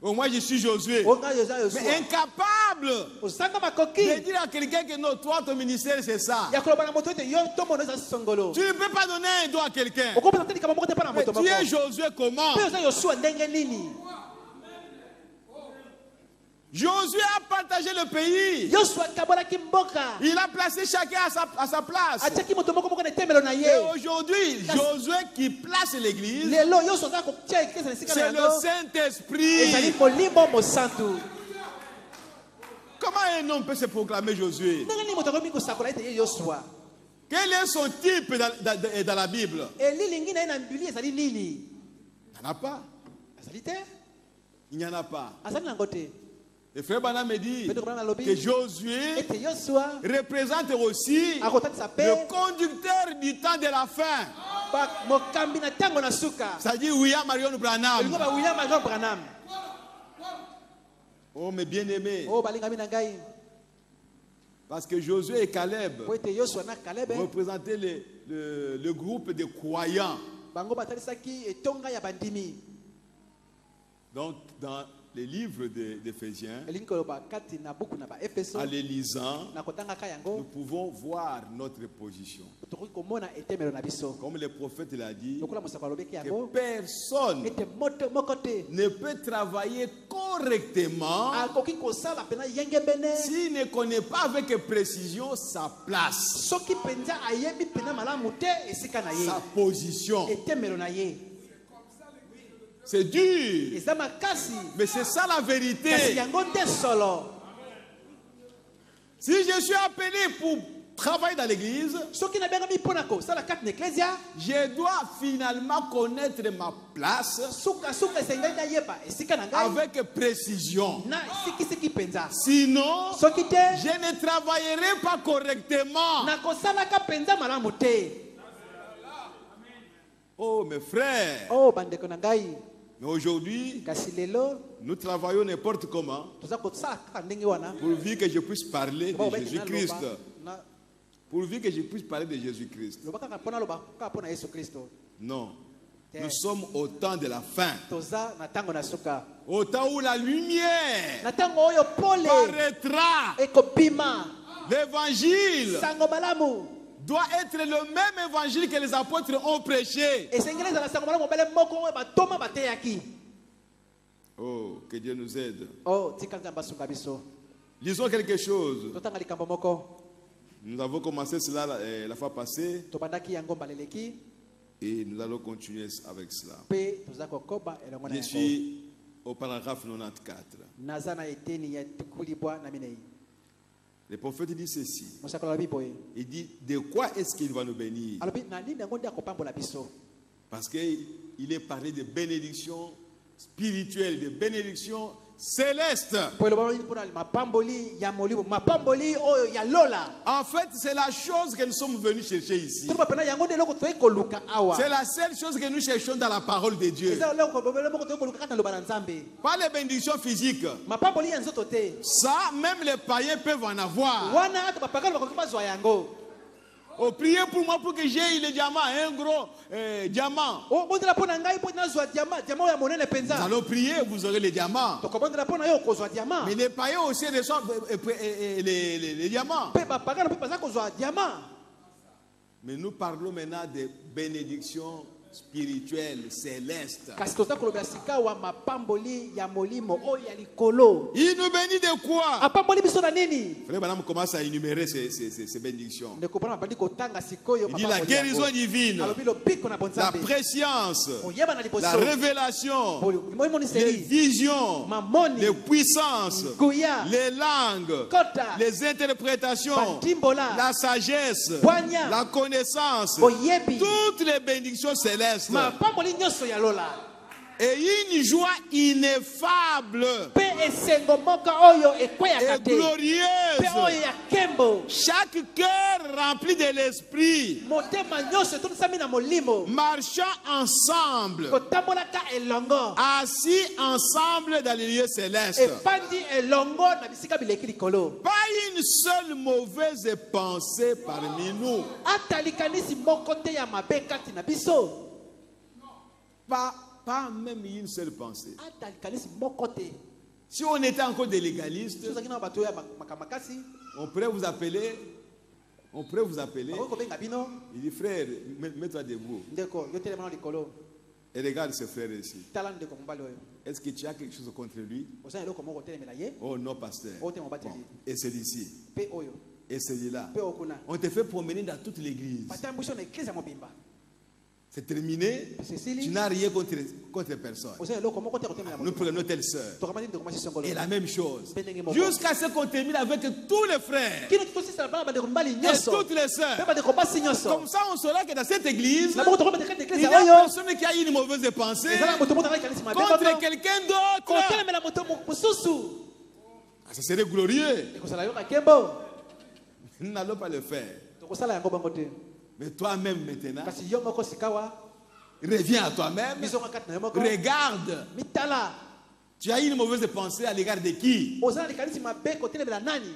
Oh, moi, je suis Josué. oyo ngai eza Mais yosua incapable osanga makoki de dire à quelqu'un que non, toi, ton ministère, c'est ça. ya koloba na moto ete yo tomono eza songolo Tu ne peux pas donner un don à quelqu'un. okopesa te likambo moko te mpa na Mais moto tu es moko Josué comment? mpe oza yosua ndenge nini. Josué a partagé le pays. yosua akabolaki mboka Il a placé chacun à sa place. atiaki moto moko moko na etemelo na Et ye. aujourd'hui, Josué qui place l'église, lelo yosua aza kotia eklezia na esika na c'est le yango ezali Saint-Esprit. molimo mosantu. Comment un homme peut se proclamer Josué? ndenge nini moto akomi kosakola ete ye yosua Quel est son type dans la Bible? elilingi na ye na biblia ezali nini? Il n'y en a pas. azali te Il n'y en a pas. azali nango te. Et frère Branham me dit Petro Branham alobi, que Josué ete Yosua représente aussi akotatisa pe le conducteur du temps de la fin. mokambi na tango na suka. C'est-à-dire William Marion Branham. Elingo ba William Marion Branham. Oh, mes bien-aimés. Oh balingami na ngai. Parce que Josué et Caleb Po ete Yosua na Caleb représentaient le groupe de croyants. bango batalisaki etonga ya bandimi. Donc, dans les livres d'Éphésiens, Elingi koloba kati na buku na ba Efeso en les lisant, na kotangaka nous yango pouvons voir notre position. tokoki komona etemelo na biso. Comme le prophète l'a dit, Lokola mosako alobeki que yango personne ete moto moko te ne peut travailler correctement akoki kosala pena yenge bene s'il ne connaît pas avec précision sa place, soki penza ayebi pena malamu te esika na ye sa position. etemelo na ye. C'est dur, Eza makasi mais c'est ça la kasi vérité. yango nde solo. Si je suis appelé pour travailler dans l'église, Soki nabengami mpona kosala kati na eklesia je dois finalement connaître ma place suka esengeli nayeba esika na ngai avec précision. na sikisiki penza. Sinon, Soki te je ne travaillerai pas correctement. nakosalaka penza malamu te. Oh, mes frères, Oh bandeko na ngai, mais aujourd'hui, kasi lelo nous travaillons n'importe comment toza kosala kaka ndenge wana pourvu que je puisse parler de Loba obeki Jésus-Christ. naloba, na- Pourvu que je puisse parler de Jésus-Christ. loba kaka mpona loba kaka mpona Yesu Kristo. Non. Te. Nous sommes au temps de la fin. Toza na tango na suka Au temps où la lumière na tango oyo pole paraîtra. ekopima L'évangile sango malamu doit être le même évangile que les apôtres ont prêché. esengeli ezala sango malamu mobele moko oyo batoma bateyaki. Oh, que Dieu nous aide. Oh tika nzambe asunga biso. Lisons quelque chose. Totanga likambo moko Nous avons commencé cela la fois passée tobandaki yango mbaleleki et nous allons continuer avec cela. mpe toza kokoba elongo na Je yango. suis au paragraphe 94. Naza na eteni ya tikulibwa na minei. Le prophète dit ceci. Mosako alobi boye Il dit, de quoi est-ce qu'il va nous bénir? alobi na nini yango nde akopambola biso. Parce qu'il est parlé de bénédiction spirituelle, de bénédiction céleste. Po eloba mpona mapamboli ya molimo mapamboli oyo ya lola. En fait, c'est la chose que nous sommes venus chercher ici. Toloba pena yango nde eloko toyei koluka awa. C'est la seule chose que nous cherchons dans la parole de Dieu. Eza eloko moko toyei koluka kati na loba na Nzambe. Pas les bénédictions physiques. Mapamboli ya nzoto te. Ça, même les païens peuvent en avoir. Wana ata bapagani bakoki bazwa yango. Oh, priez pour moi pour que j'aie le diamant, un gros diamant. Oh bondela pona ngai po nazwa diamant ya monene Nous penza. allons prier, vous aurez les diamants. Tokobondela pona yo kozwa diamant. Mais les païens aussi reçoivent les diamants. Pe bapagani pe baza kozwa diamant. Mais nous parlons maintenant de bénédictions spirituelles, célestes. Kasi toza kolobela sika wa mapamboli ya molimo oyo ya likolo. Il nous bénit de quoi? Apamboli biso na nini? Frère Branham commence à énumérer ces bénédictions. Ndeko pana bandi kotanga sikoyo Il dit la guérison divine, alobi lobiko na la bonzambe. préscience, Oyeba na liboso. la révélation, Moi les moniseli. visions, Mamoni. les puissances, Guya. les langues, Kota. les interprétations, Bandimbola. la sagesse, Boigna. la connaissance, Oyebi. toutes les bénédictions célestes. Mapamboli nyonso ya lola. Et une joie ineffable Pe esengo moko oyo ekweyaka et te. Pe oyo glorieuse. ya kembo. Chaque cœur rempli de l'esprit, Motema nyonso etonisami na molimo. marchant ensemble, Kotambolaka elongo. assis ensemble dans les lieux célestes. Efandi elongo na bisika bileki likolo. Pas une seule mauvaise pensée parmi nous. Ata likanisi moko te ya mabe kati na biso. Pas même une seule pensée. Ata likanisi moko te. Si on était encore des légalistes, Tozaki na bato ya makamakasi. on pourrait vous appeler. Bako kobenga bino. Il dit, frère, mets-toi debout. Ndeko yo telema na likolo. Et regarde ce frère ici. Tala ndeko mobali oyo. Est-ce que tu as quelque chose contre lui? Osana eloko moko telemela ye. Oh non, pasteur. O te mobateli. Bon. Et celui-ci. Pe oyo. Et celui-là. Pe okuna. On te fait promener dans toute l'église. Batambusho na église ya mobimba. C'est terminé. Tu n'as rien contre personne. Osana eloko moko te kotemela Nous mobimba. prenons telle sœur. Tokamati ndeko masi songolo. Et la même chose. Pendenge Jusqu'à ce qu'on termine avec tous les frères. Kino tosisa bana bandeko mbali Et nyonso. toutes les Pe sœurs. bandeko basi nyonso. Comme ça, on saura que dans cette église, Na moko tokoma dekete il église n'y a ya oyo. personne qui a une mauvaise pensée Ezala moto moto akanisi mabe contre koto. quelqu'un d'autre. Kotelemela moto mosusu. Ça serait glorieux. ekozala yoka kembo Nous n'allons pas le faire. tokosala yango bango te Mais toi-même maintenant, kasi yo moko sikawa reviens à toi-même. bizonga kati na yo moko Regarde. mitala Tu as une mauvaise pensée à l'égard de qui? ozala likanisi mabe kotelemela nani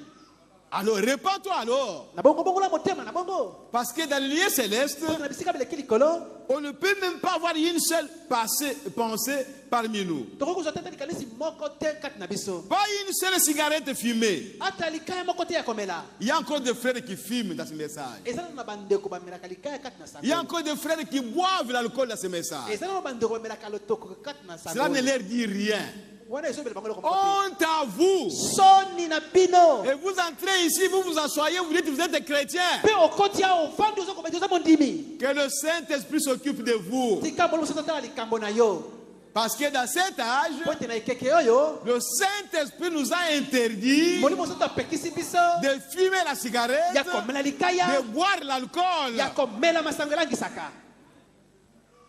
Alors répands-toi alors. na bongo bongola motema na bongo Parce que dans le lieu céleste, na bisika bileki likolo on ne peut même pas avoir une seule pensée parmi nous. tokoki kozwa tata likanisi moko te kati na biso Pas une seule cigarette fumée. ata likaya moko te ya komela Il y a encore des frères qui fument dans ce message. ezala na bandeko bamelaka likaya kati na Il y a sango encore des frères qui boivent l'alcool dans ce message. ezala na bandeko bamelaka lotoko kati na Cela ne sango leur dit rien. wana ezobela bango eloko moko te. Honte à vous. soni na bino Et vous entrez ici, vous vous asseyez, vous dites que vous êtes des chrétiens. mpe okoti awo ofandi ozokobaki oza mondimi Que le Saint-Esprit s'occupe de vous. tika molimo soto atala likambo na yo Parce que dans cet âge, po ete na ekeke oyo le Saint-Esprit nous a interdit molimo soto apekisi biso de fumer la cigarette, ya komela likaya de boire l'alcool. ya komela masango elangisaka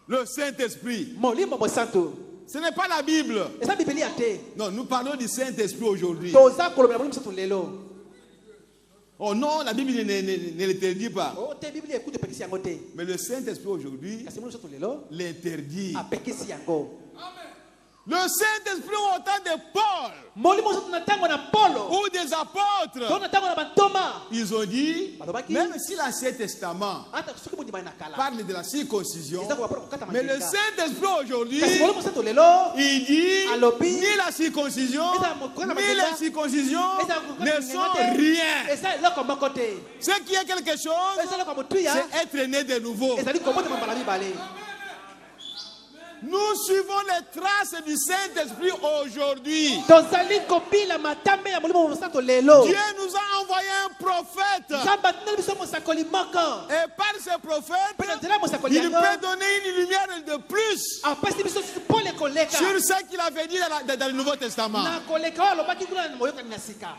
Le Saint-Esprit. molimo mosantu Ce n'est pas la Bible. eza bibilia te Non, nous parlons du Saint-Esprit aujourd'hui. toza kolobela molimo soto lelo Oh non, la Bible ne l'interdit pas. o te biblia ekuti epekisi yango te Mais le Saint-Esprit aujourd'hui kasi molimo soto lelo l'interdit. apekisi yango Le Saint-Esprit au temps de Paul molimo soto na ntango na polo ou des to apôtres, na ntango na bantoma ils ont dit, balobaki même si l'Ancien Testament ata soki mondima na kala parle de la circoncision, eza koba mpona kokata mais le mandenga Saint-Esprit aujourd'hui, kasi molimo soto lelo il dit, Alobi, ni la circoncision, eza ni la circoncision eza ne sont rien. eza eloko moko te Ce qui est quelque chose, eza eloko motuya c'est être né de nouveau. ezali kobotama mbala mibale Nous suivons les traces du Saint-Esprit aujourd'hui. tozali kobila matambe ya molimo mosantu lelo Dieu nous a envoyé un prophète. nzambe atineli biso mosakoli moko Et par ce prophète, mpe na nzela ya mosakoli il yango peut donner une lumière de plus apesi biso mpole koleka sur ce qu'il avait dit dans le Nouveau Testament. na koleka oyo alobaki kuna na moyokani na sika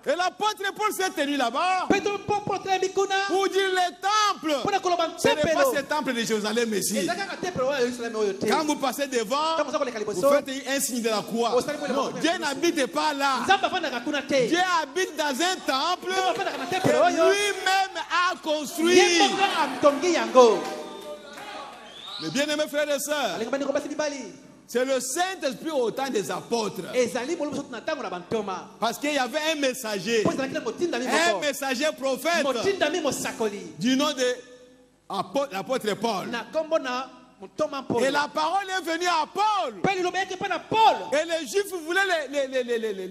Et l'apôtre Paul s'est tenu là-bas mpe mpo telemi kuna pour dire les temples. mpo na koloba Ce n'est pas ntempelo ce temple de Jérusalem ici. eza kaka tempelo oyo ya yerusalemi oyo te Quand vous passez devant, ntango oza koleka vous liboso faites un signe de la croix. Non, Dieu n'habite pas là. nzambe afandaka kuna te Dieu habite dans un temple nzambe afandaka na que tempelo oyo lui-même a ye construit. moko atongi yango Mes bien-aimés frères et sœurs, alinga bandeko basi mibali c'est le Saint-Esprit au temps des apôtres. ezali molimo soto na ntango na bantoma Parce qu'il y avait un messager, mpo ezalaki na motindami un moko messager prophète motindami mosakoli du nom de l'apôtre Paul. na nkombo na motoma mpolo Et la parole est venue à Paul. mpe liloba yaki mpe na paul Et les Juifs voulaient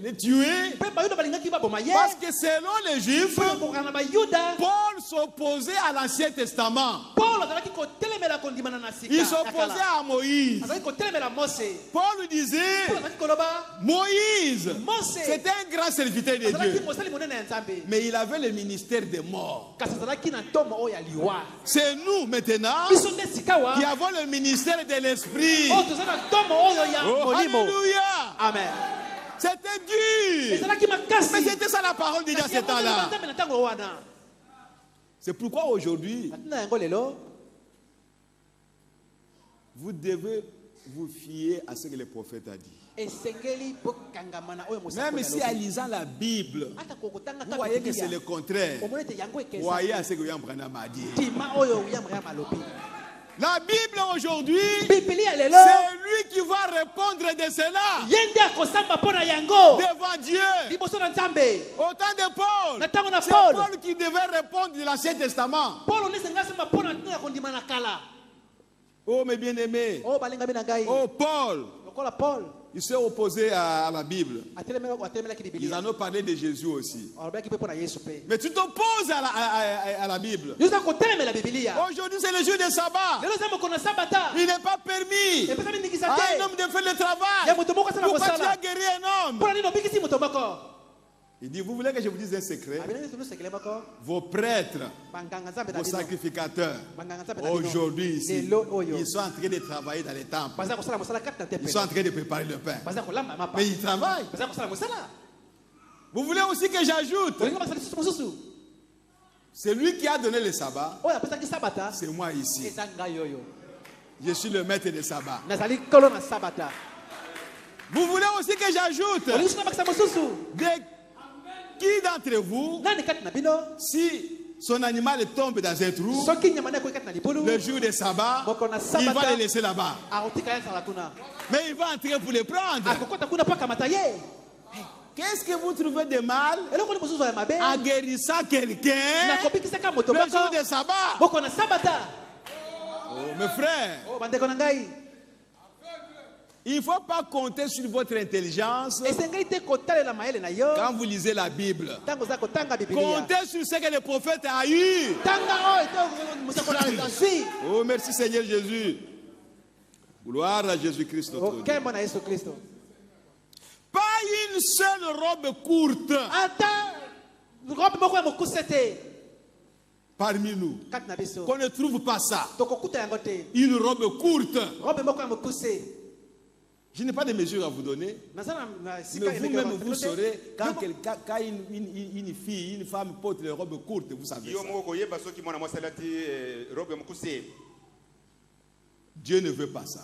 les tuer. mpe bayuda balingaki baboma ye Parce que selon les Juifs, mpo na kokana na bayuda Paul s'opposait à l'Ancien Testament. paul azalaki kotelemela kondimana na sika Il ya s'opposait kala. à Moïse. azalaki kotelemela mose Paul disait, paul azalaki koloba Moïse, Mose. c'était un grand serviteur de azalaki Dieu. mosali monene ya nzambe Mais il avait le ministère des morts. kasi azalaki na ntomo oyo ya liwa C'est nous maintenant biso nde sikawa qui avons le ministère de l'Esprit. oyo toza na ntomo oyo ya Oh, molimo alléluia! amen C'était dur. ezalaki Mais makasi c'était ça la parole de Dieu à kasi ce yango nzambe temps-là. nzambe na ntango wana C'est pourquoi aujourd'hui, natina yango lelo vous devez vous fier à ce que le prophète a dit. esengeli bokangama na oyo mosakoli Même si en lisant la Bible, ata kokotanga vous voyez que c'est le contraire. omoni ete yango Vous voyez à ekesa ce que William Branham a dit. tima oyo william ram alobi La Bible aujourd'hui, bibilia lelo c'est lui qui va répondre de cela ye nde akosamba mpo na yango devant Dieu. liboso na nzambe Au temps de Paul, na ntango na c'est paul Paul qui devait répondre de l'Ancien Testament. paul onesenga asamba mpo na ntina ya kondima na kala Oh mes bien-aimés, oyo balingami na ngai oh Paul, lokola paul il s'est opposé à la Bible. atelemelaki Ils bibilia en ont parlé de Jésus aussi. alobelaki mpe mpo na yesu mpe Mais tu t'opposes à la Bible. yoza kotelemela bibilia Aujourd'hui, c'est le jour de sabbat. lelo eza mokolo na sabata Il n'est pas permis epesami ndingisa à un te homme de faire le ya travail. moto moko asala Pourquoi tu as kosala guéri un homme? mpo na nini obikisi moto moko Il dit, vous voulez que je vous dise un secret? abinani tunusekele moko Vos prêtres, banganga nzambe na vos bino sacrificateurs, banganga nzambe na bino aujourd'hui ici, lelo oyo ils sont en train de travailler dans les temples. baza kosala mosala kati na Ils sont en tempele train de préparer le pain. baza kolamba mapa Mais ils travaillent. baza kosala mosala Vous voulez aussi que j'ajoute? olinga basala lisusu mosusu C'est lui qui a donné le sabbat. oyo apesaki sabata C'est moi ici. eza ngai oyo Je suis le maître de sabbat. nazali kolo na sabata Vous voulez aussi que j'ajoute qui d'entre vous, si son animal tombe dans un trou, le jour de sabbat, il va le laisser là-bas. Mais il va entrer pour le prendre. Qu'est-ce que vous trouvez de mal à guérissant quelqu'un le jour de sabbat? Oh, mes frères, il ne faut pas compter sur votre intelligence quand vous lisez la Bible. Comptez sur ce que le prophète a eu. Oh, merci Seigneur Jésus. Gloire à Jésus-Christ. Pas une seule robe courte parmi nous. Qu'on ne trouve pas ça. Une robe courte. Je n'ai pas de mesure à vous donner. Mais vous-même, vous saurez quand une fille, une femme porte les robes courtes, vous savez ça. Dieu ne veut pas ça.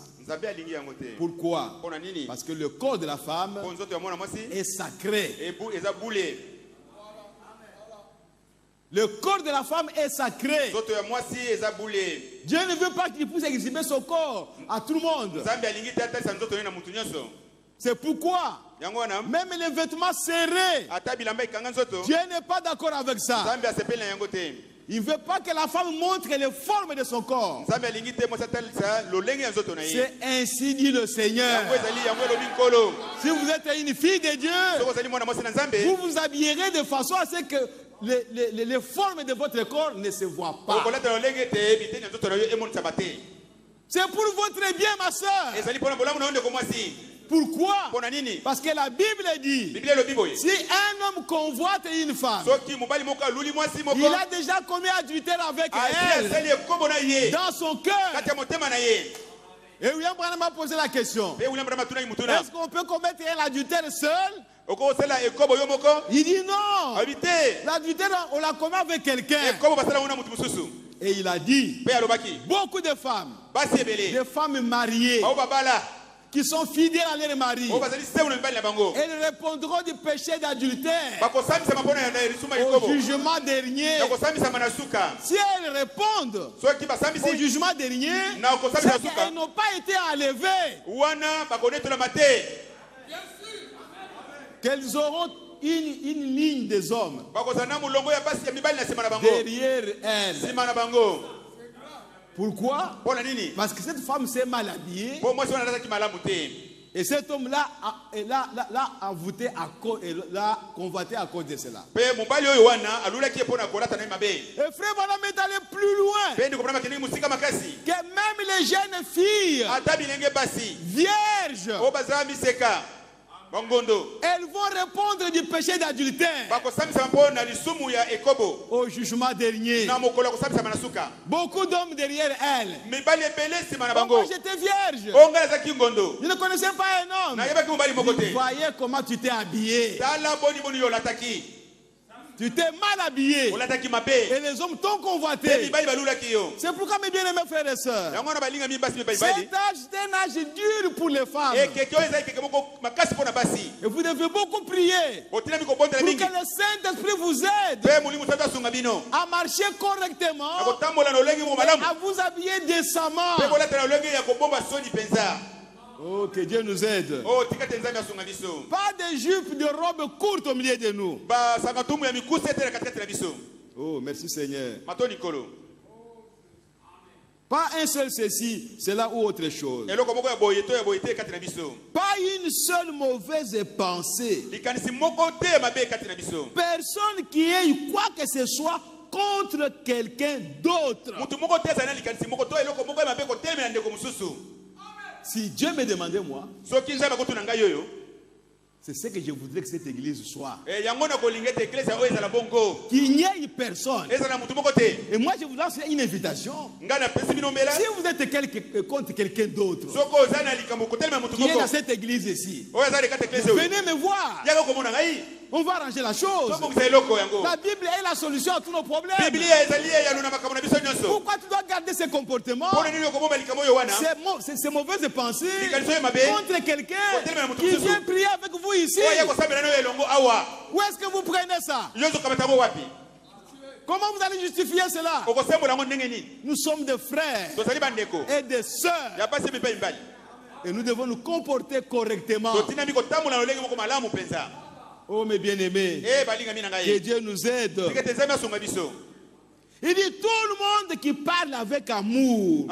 Pourquoi? Parce que le corps de la femme est sacré. Le corps de la femme est sacré. Dieu ne veut pas qu'il puisse exhiber son corps à tout le monde. C'est pourquoi même les vêtements serrés, Dieu n'est pas d'accord avec ça. Il ne veut pas que la femme montre les formes de son corps. C'est ainsi dit le Seigneur. Si vous êtes une fille de Dieu, vous vous habillerez de façon à ce que les formes de votre corps ne se voient pas. C'est pour votre bien, ma soeur. Pourquoi? Parce que la Bible dit, si un homme convoite une femme, il a déjà commis adultère avec elle dans son cœur. Et William Branham a posé la question, est-ce qu'on peut commettre un adultère seul? Il dit non. L'adultère, on l'a commis avec quelqu'un. Et il a dit, beaucoup de femmes, des femmes mariées, qui sont fidèles à leur mari, elles répondront du péché d'adultère au jugement dernier. Si elles répondent au jugement dernier, c'est qu'elles n'ont pas été enlevées, qu'elles auront une ligne des hommes derrière elles. Pourquoi? Parce que cette femme s'est mal habillée. Et cet homme-là a voté l'a convoité à cause de cela. Et frère, voilà, mais d'aller plus loin. Que même les jeunes filles vierges, elles vont répondre du péché d'adultère au jugement dernier. Beaucoup d'hommes derrière elles. Moi j'étais vierge. Je ne connaissais pas un homme. Je voyais comment tu t'es habillé. Tu t'es mal habillé. Et les hommes t'ont convoité. C'est pourquoi, mes bien-aimés frères et sœurs, cet âge est un âge dur pour les femmes. Et vous devez beaucoup prier pour que le Saint-Esprit vous aide à marcher correctement, à vous habiller décemment. Oh, que Dieu nous aide. Pas de jupe, de robe courte au milieu de nous. Oh, merci Seigneur. Pas un seul ceci, cela ou autre chose. Pas une seule mauvaise pensée. Personne qui ait quoi que ce soit contre quelqu'un d'autre. Si Dieu me demandait moi, c'est ce que je voudrais que cette église soit. Qu'il n'y ait personne. Et moi je vous lance une invitation. Si vous êtes contre quelqu'un d'autre qui est dans cette église ici, venez me voir. on va arranger la chose. La Bible est la solution à tous nos problèmes. Pourquoi tu dois garder ces comportements, ces mauvaises pensées contre quelqu'un qui vient prier avec vous ici? Où est-ce que vous prenez ça? Comment vous allez justifier cela? Nous sommes des frères et des sœurs. Et nous devons nous comporter correctement. Oh mes bien-aimés, que Dieu nous aide. Il dit tout le monde qui parle avec amour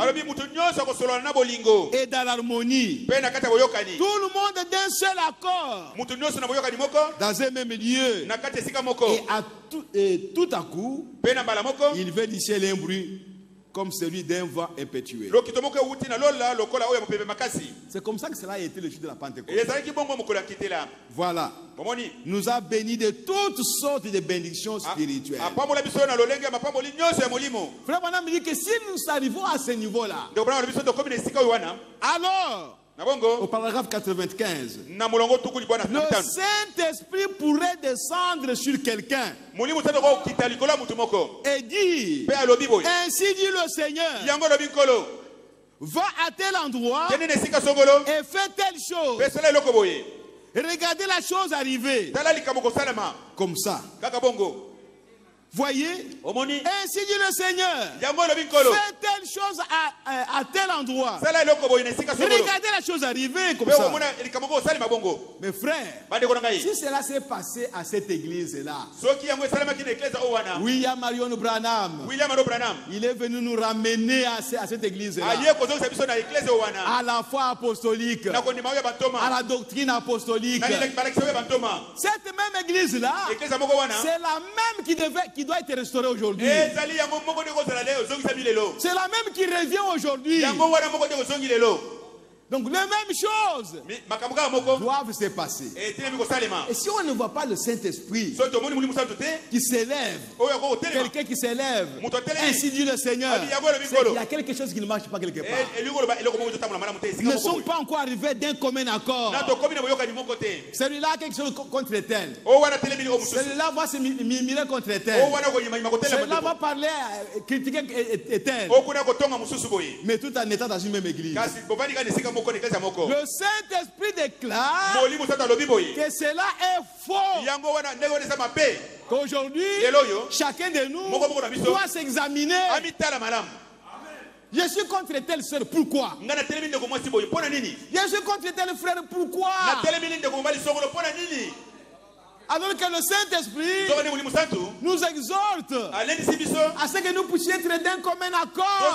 et dans l'harmonie, tout le monde d'un seul accord, dans un même lieu, et tout à coup, il veut du ciel un bruit comme celui d'un vent impétueux. C'est comme ça que cela a été le jour de la Pentecôte. Voilà. Nous a bénis de toutes sortes de bénédictions spirituelles. Frère Branham me dit que si nous arrivons à ce niveau-là, alors, au paragraphe 95, le Saint-Esprit pourrait descendre sur quelqu'un et dire, ainsi dit le Seigneur, va à tel endroit et fais telle chose. Regardez la chose arriver. Comme ça. Voyez, ainsi dit le Seigneur, fais telle chose à tel endroit. Regardez la chose arriver comme ça. Mes frères, si cela s'est passé à cette église-là, William Marion Branham, il est venu nous ramener à cette église-là, à la foi apostolique, à la doctrine apostolique. Cette même église-là, c'est la même qui doit être restaurée aujourd'hui. C'est la même qui revient aujourd'hui. Donc les mêmes choses doivent se passer. Et si on ne voit pas le Saint-Esprit qui s'élève, quelqu'un qui s'élève, ainsi dit le Seigneur, il y a quelque chose qui ne marche pas quelque part. Ils ne sont pas encore arrivés d'un commun accord. Celui-là a quelque chose contre tel. Celui-là va se murmurer contre tel. Celui-là va parler, critiquer tel. Mais tout en étant dans une même église. Le Saint-Esprit déclare que cela est faux. Qu'aujourd'hui, chacun de nous doit s'examiner. Je suis contre telle sœur, pourquoi? Je suis contre tel frère, pourquoi? Alors que le Saint-Esprit nous exhorte à ce que nous puissions être d'un commun accord.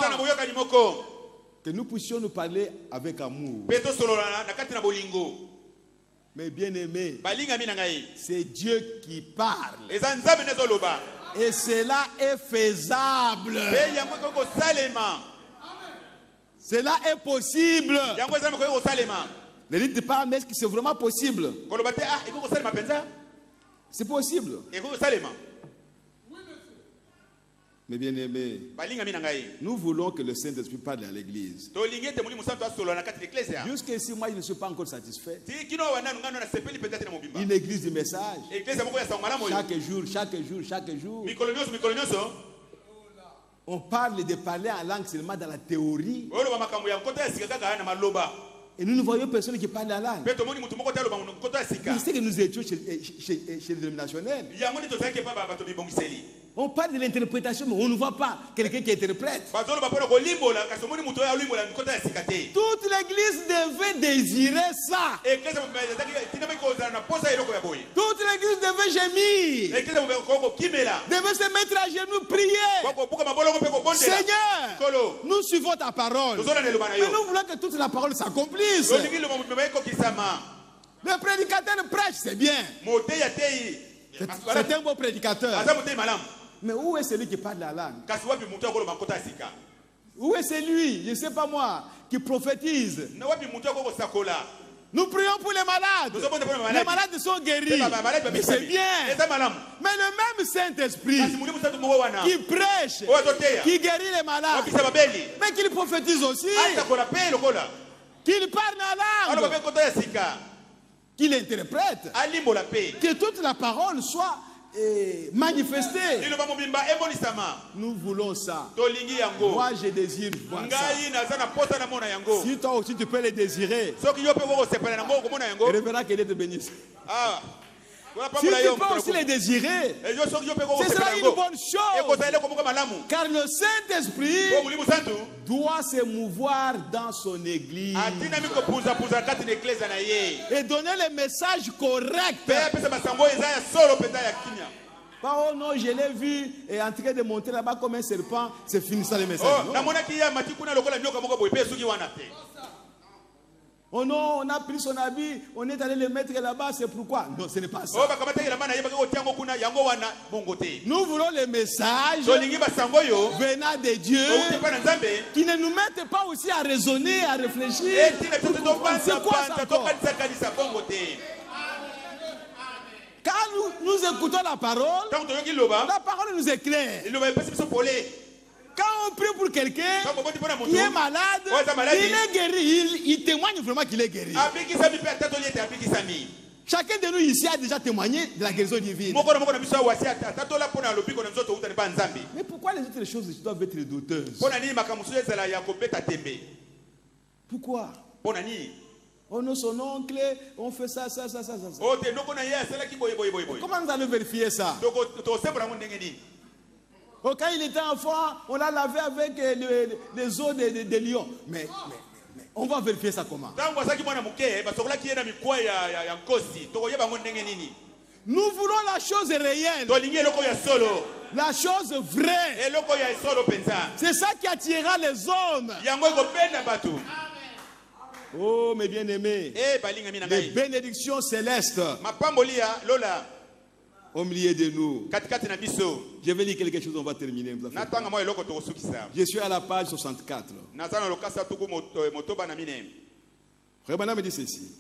Que nous puissions nous parler avec amour. Mais bien aimé, c'est Dieu qui parle. Et cela est faisable. Cela est possible. Ne dites pas, mais est-ce que c'est vraiment possible? C'est possible. Mais bien aimé, nous voulons que le Saint-Esprit parle à l'église. Jusqu'ici, moi, je ne suis pas encore satisfait. Une église du message. Chaque jour. On parle de parler en langue seulement dans la théorie. Et nous ne voyons personne qui parle la langue. Il sait que nous étions chez les dénominationnels. On parle de l'interprétation, mais on ne voit pas quelqu'un qui interprète. Toute l'église devait désirer ça. Toute l'église devait gémir. Devait se mettre à genoux, prier. Seigneur, nous suivons ta parole. Mais nous voulons que toute la parole s'accomplisse. Le prédicateur prêche, c'est bien. C'est un beau prédicateur. Mais où est celui qui parle la langue? Où est celui, je ne sais pas moi, qui prophétise? Nous prions pour les malades. Les malades sont guéris. Mais c'est bien. Mais le même Saint-Esprit qui prêche, qui guérit les malades, mais qu'il prophétise aussi, qu'il parle la langue. qu'il interprète, que toute la parole soit manifestée. Nous voulons ça. Moi, je désire voir ça. Si toi aussi tu peux le désirer, révérend qu'il te bénisse. Si tu peux aussi les désirer, ce sera une bonne chose. Car le Saint-Esprit doit se mouvoir dans son église et donner le message correct. Oh non, je l'ai vu et en train de monter là-bas comme un serpent, c'est fini ça le message. Oh non, on a pris son habit, on est allé le mettre là-bas, c'est pourquoi? Non, ce n'est pas ça. Nous voulons le message venant de Dieu qui ne nous mette pas aussi à raisonner, à réfléchir. C'est quoi ça encore? Quand nous écoutons la parole nous éclaire. Quand on prie pour quelqu'un qui est malade, il est guéri, il témoigne vraiment qu'il est guéri. Chacun de nous ici a déjà témoigné de la guérison divine. Mais pourquoi les autres choses doivent être douteuses? Pourquoi? On a son oncle, on fait ça. Comment nous allons vérifier ça? Quand il était enfant, on l'a lavé avec les os de lion. Mais on va vérifier ça comment? Nous voulons la chose réelle. La chose vraie. C'est ça qui attirera les hommes. Oh, mes bien-aimés, les bénédictions célestes au milieu de nous. Je vais lire quelque chose, on va terminer. Je suis à la page 64. Rebana me dit ceci.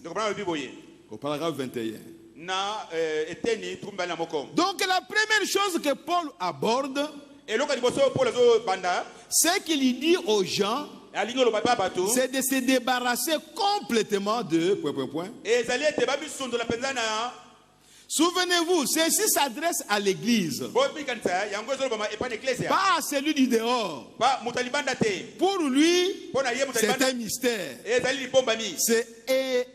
Au paragraphe 21. Donc la première chose que Paul aborde, c'est qu'il dit aux gens, c'est de se débarrasser complètement de... Souvenez-vous, ceci s'adresse à l'église, pas à celui du dehors. Pour lui, c'est un mystère. C'est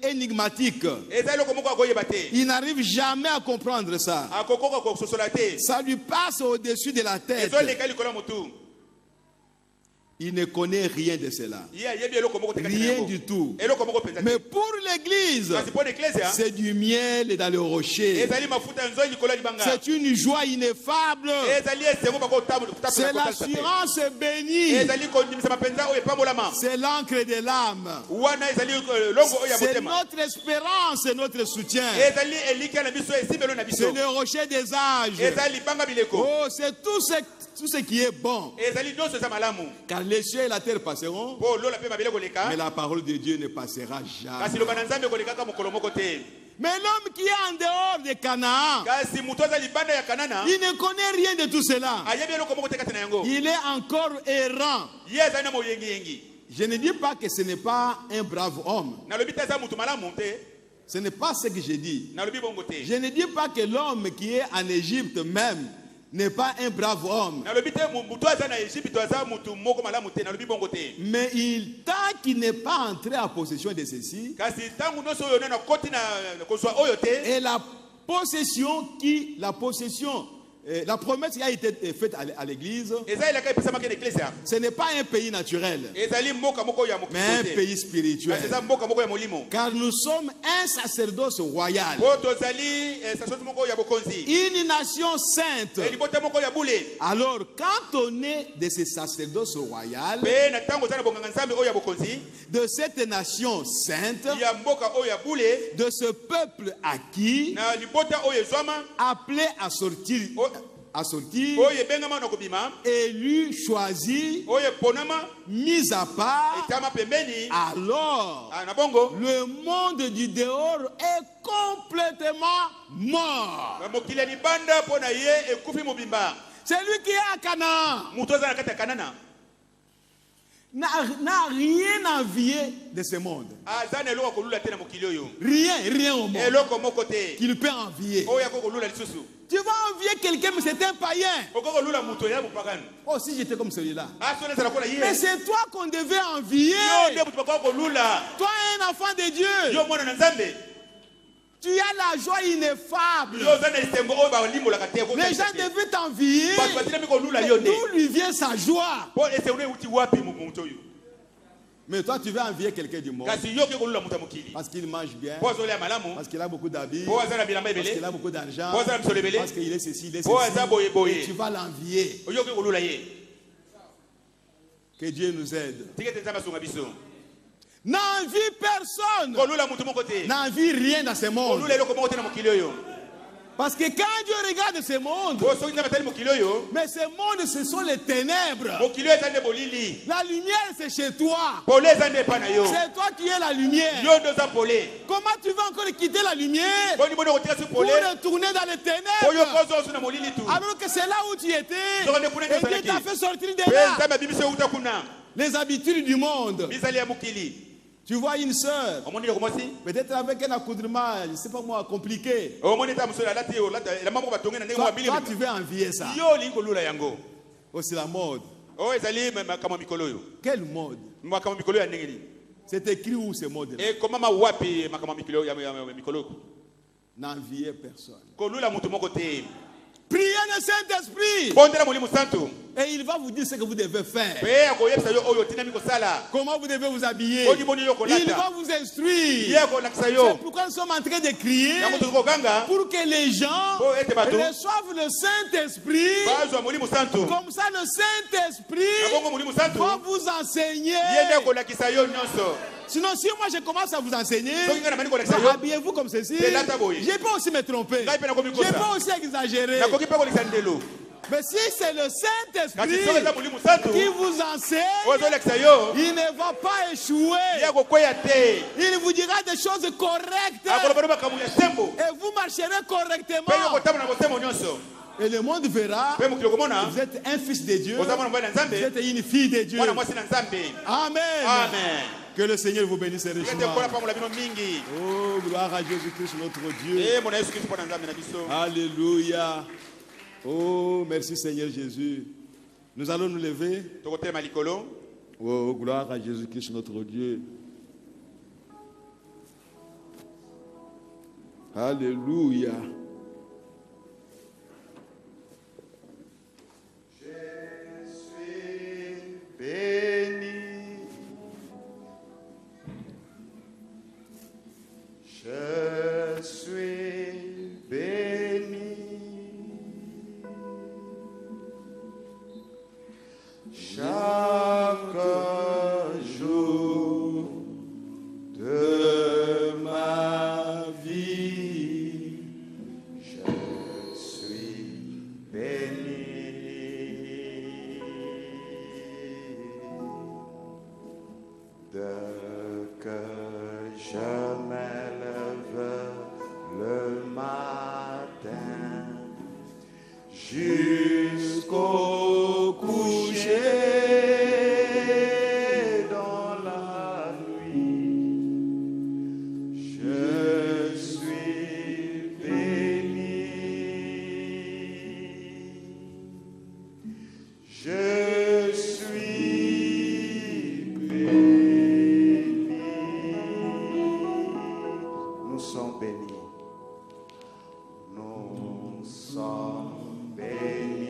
énigmatique. Il n'arrive jamais à comprendre ça. Ça lui passe au-dessus de la tête. Il ne connaît rien de cela. Rien du tout. Mais pour l'église, c'est du miel dans le rocher. C'est une joie ineffable. C'est l'assurance bénie. C'est l'encre de l'âme. C'est notre espérance et notre soutien. C'est le rocher des âges. Oh, c'est tout ce qui est bon. Car les cieux et la terre passeront, mais la parole de Dieu ne passera jamais. Mais l'homme qui est en dehors de Canaan, il ne connaît rien de tout cela. Il est encore errant. Je ne dis pas que ce n'est pas un brave homme. Ce n'est pas ce que je dis. Je ne dis pas que l'homme qui est en Égypte même n'est pas un brave homme. Mais tant qu'il n'est pas entré en possession de ceci, et la promesse qui a été faite à l'église, ce n'est pas un pays naturel, mais un pays spirituel. Car nous sommes un sacerdoce royal, une nation sainte. Alors quand on est de ce sacerdoce royal, de cette nation sainte, de ce peuple acquis, appelé à sortir, élu, choisi, mis à part, alors le monde du dehors est complètement mort. C'est lui qui est à Canaan. n'a rien envié de ce monde. Rien au monde qu'il peut envier. Tu vas envier quelqu'un, mais c'est un païen. Oh, si j'étais comme celui-là. Mais c'est toi qu'on devait envier. Toi, un enfant de Dieu. Tu as la joie ineffable. Les gens devaient t'envier. D'où lui vient sa joie? Mais toi, tu veux envier quelqu'un du monde. Parce qu'il mange bien. Parce qu'il a beaucoup d'habits. Parce qu'il a beaucoup d'argent. Parce qu'il est ceci, il est ceci. Et tu vas l'envier. Que Dieu nous aide. N'envie personne. N'envie rien dans ce monde. Parce que quand Dieu regarde ce monde, mais ce monde, ce sont les ténèbres. La lumière, c'est chez toi. C'est toi qui es la lumière. Comment tu vas encore quitter la lumière pour retourner dans les ténèbres? Alors que c'est là où tu étais. Et Dieu t'a fait sortir de là. Les habitudes du monde. Tu vois une soeur, peut-être avec un accoutrement, je ne sais pas moi, compliqué. Toi, tu veux envier ça. Oh, c'est la mode. Quelle mode? C'est écrit où ce mode? N'enviez personne. Priez le Saint-Esprit. Et il va vous dire ce que vous devez faire. Comment vous devez vous habiller. Il va vous instruire. C'est pourquoi nous sommes en train de crier pour que les gens reçoivent le Saint-Esprit. Comme ça, le Saint-Esprit va vous enseigner. Sinon, si moi je commence à vous enseigner, habillez-vous comme ceci, je peux aussi me tromper. Je peux aussi exagérer. Mais si c'est le Saint-Esprit qui vous enseigne, il ne va pas échouer. Il vous dira des choses correctes. Et vous marcherez correctement. Et le monde verra que vous êtes un fils de Dieu. Vous êtes une fille de Dieu. Amen. Amen. Que le Seigneur vous bénisse richement. Oh, gloire à Jésus-Christ, notre Dieu. Alléluia. Oh, merci Seigneur Jésus. Nous allons nous lever. Oh, gloire à Jésus-Christ, notre Dieu. Alléluia. Je suis béni. Je suis béni. Chaque jour de ma vie, je suis béni. Dès que je m'élève le matin jusqu'au coucher dans la nuit, je suis béni. Je suis béni. Nous sommes bénis. Nous sommes bénis.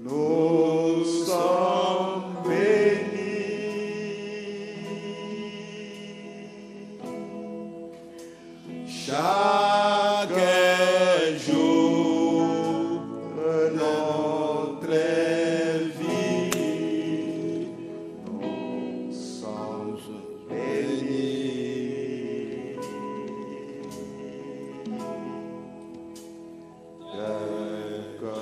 Nous sommes bénis. Chaque jour de notre vie, nous sommes bénis. Dès que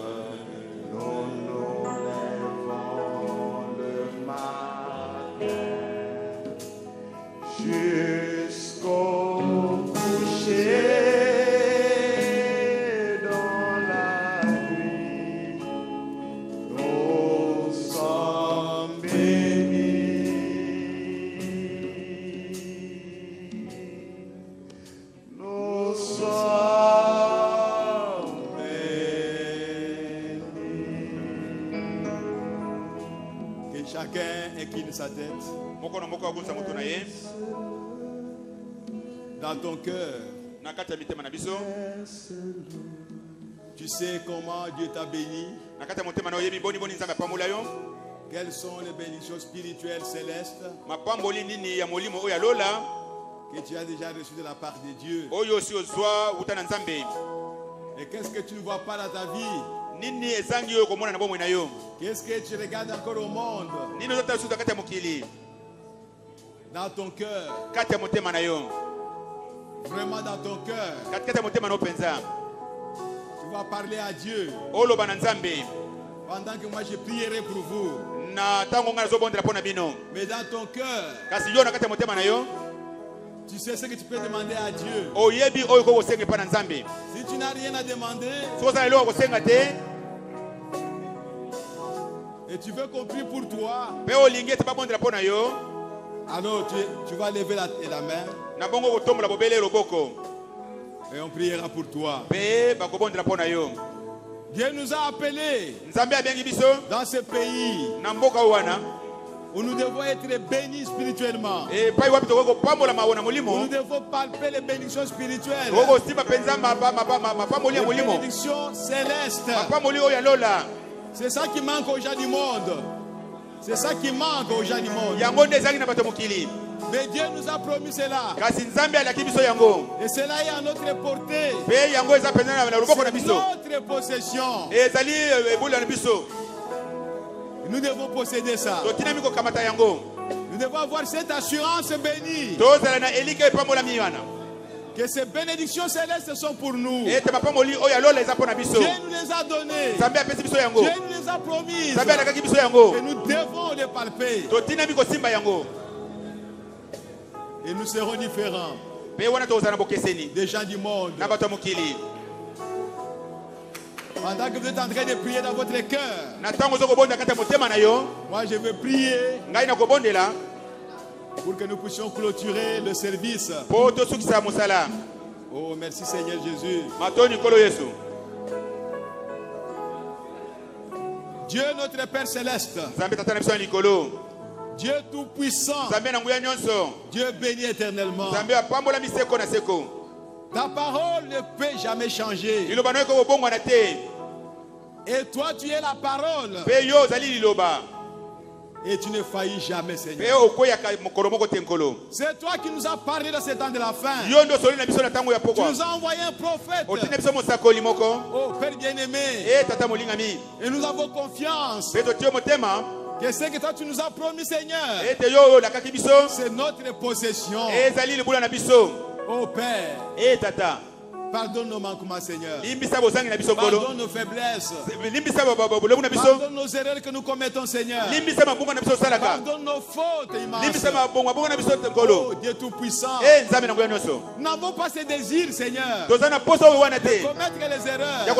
nous nous lèvons le matin jusqu'au coucher incline sa tête. Dans ton cœur, tu sais comment Dieu t'a béni. Quelles sont les bénédictions spirituelles célestes que tu as déjà reçues de la part de Dieu. Et qu'est-ce que tu ne vois pas dans ta vie? Qu'est-ce que tu regardes encore au monde? Dans ton cœur. Vraiment dans ton cœur. Tu vas parler à Dieu. Pendant que moi je prierai pour vous. Mais dans ton cœur, tu sais ce que tu peux demander à Dieu. Si tu n'as rien à demander, et tu veux qu'on prie pour toi, alors tu vas lever la main et on priera pour toi. Dieu nous a appelés dans ce pays où nous devons être bénis spirituellement. Où nous devons palper les bénédictions spirituelles. Les bénédictions célestes. C'est ça qui manque aux gens du monde. C'est ça qui manque aux gens du monde. Mais Dieu nous a promis cela. Et cela est à notre portée. C'est notre possession. Nous devons posséder ça. Nous devons avoir cette assurance bénie. Que ces bénédictions célestes sont pour nous. Dieu nous les a données. Dieu nous les a promises. Et nous devons les palper. Et nous serons différents des gens du monde. Pendant que vous êtes en train de prier dans votre cœur, moi je veux prier pour que nous puissions clôturer le service. Oh, merci Seigneur Jésus. Dieu notre Père Céleste, Dieu Tout-Puissant, Dieu béni éternellement. Ta parole ne peut jamais changer. Et toi tu es la parole. Et tu ne faillis jamais, Seigneur. C'est toi qui nous as parlé dans ces temps de la fin. Tu nous as envoyé un prophète. Oh Père bien-aimé. Et nous avons confiance que ce que toi tu nous as promis, Seigneur, c'est notre possession. Oh Père, pardonne nos manquements, Seigneur. Pardonne nos faiblesses. Pardonne nos erreurs que nous commettons, Seigneur. Pardonne nos fautes immenses. Oh Dieu Tout-Puissant, nous n'avons pas ce désir, Seigneur, de commettre les erreurs, de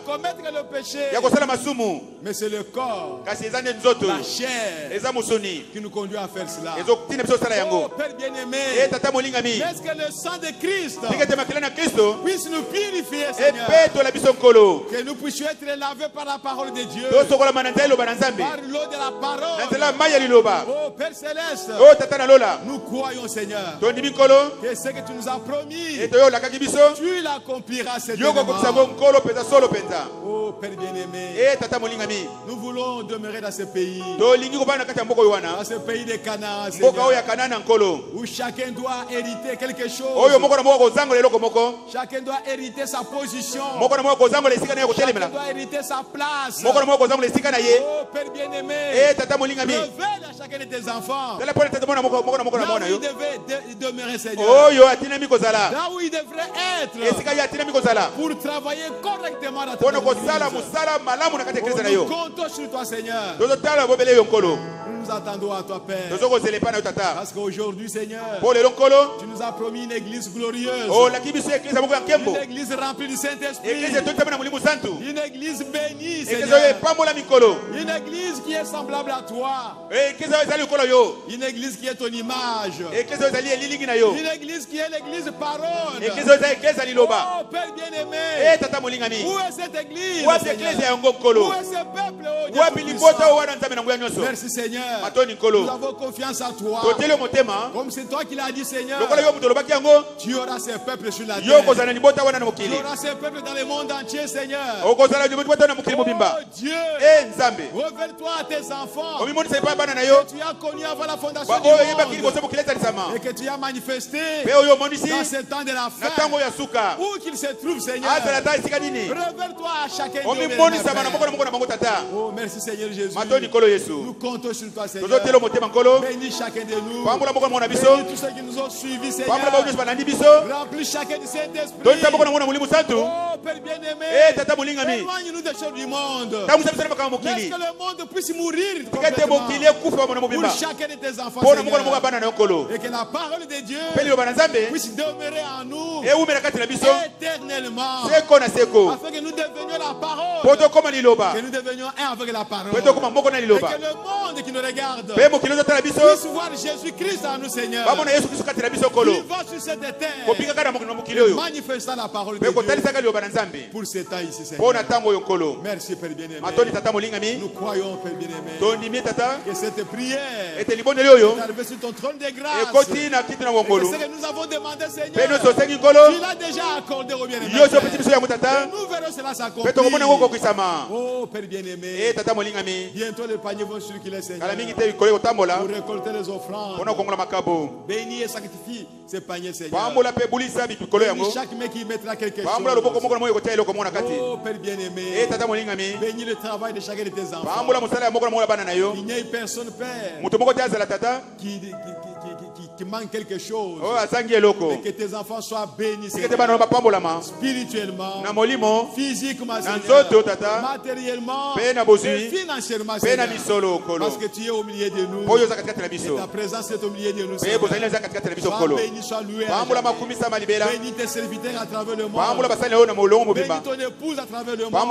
commettre le péché. Mais c'est le corps, la chair qui nous conduit à faire cela. Oh Père bien-aimé, est-ce que le sang de Christ puisse nous purifier, Seigneur, que nous puissions être lavés par la parole de Dieu, par l'eau de la parole. Oh Père Céleste, nous croyons, Seigneur, que ce que tu nous as promis, tu l'accompliras, Seigneur. Oh Père bien-aimé, nous voulons demeurer dans ce pays, dans ce pays de Canaan, Seigneur, où chacun doit hériter quelque chose. Chacun doit hériter sa position. Chacun doit hériter sa place. Oh Père bien-aimé, révèle à chacun de tes enfants là où il devait demeurer, Seigneur, là où il devrait être pour travailler correctement dans ta église. Nous comptons sur toi, Seigneur. Nous nous attendons à toi, Père, parce qu'aujourd'hui, Seigneur, tu nous as promis une église glorieuse, une église remplie du Saint-Esprit, une église bénie, Seigneur, une église qui est semblable à toi, une église qui est ton image, une église qui est l'église parole. Oh Père bien-aimé, où est cette église, Seigneur? Où est ce peuple, oh Dieu? Merci Seigneur. Nous avons confiance en toi. Comme c'est toi qui l'as dit, Seigneur. Tu auras ces peuples sur la terre. Tu auras ces peuples dans le monde entier, Seigneur. Oh Dieu, révèle-toi à tes enfants que tu as connus avant la fondation du monde et que tu as manifesté dans ce temps de la fin. Où qu'il se trouve, Seigneur. Révèle-toi à chacun de nous. Oh, merci Seigneur Jésus. Nous comptons sur toi, Seigneur. Bénis chacun de nous. Bénis tous ceux qui nous ont suivis, Seigneur. Remplis chacun de cet esprit. Oh, Père bien-aimé, éloigne-nous des choses du monde. Laisse que le monde puisse mourir complètement pour chacun de tes enfants, Seigneur. Et que la parole de Dieu puisse demeurer en nous éternellement. Afin que nous devenions la parole. Que nous devenions un avec la parole. Et que le monde qui nous regarde puisse voir Jésus-Christ en nous, Seigneur. Vivant sur cette terre, manifestant la parole de Dieu pour ce temps ici, Seigneur. Merci, Père bien-aimé. Nous croyons, Père bien-aimé, que cette prière est arrivée sur ton trône de grâce. Et que ce que nous avons demandé, Seigneur, tu l'as déjà accordé au bien-aimé. Et nous verrons cela s'accomplir. Oh, Père bien-aimé, bientôt les paniers vont circuler, Seigneur, pour récolter les offrandes. Bénis et sanctifie ces paniers, Seigneur. Bénis chaque mec qui mettra quelque chose. Oh, Père bien-aimé, bénis le travail de chacun de tes enfants. Il n'y a personne, Père, qui manque quelque chose. Et que tes enfants soient bénis spirituellement, physiquement, matériellement et financièrement, parce que tu es au milieu de nous et ta présence est au milieu de nous, Seigneur. Sois béni, sois loué, bénis tes serviteurs à travers le monde, bénis ton épouse à travers le monde,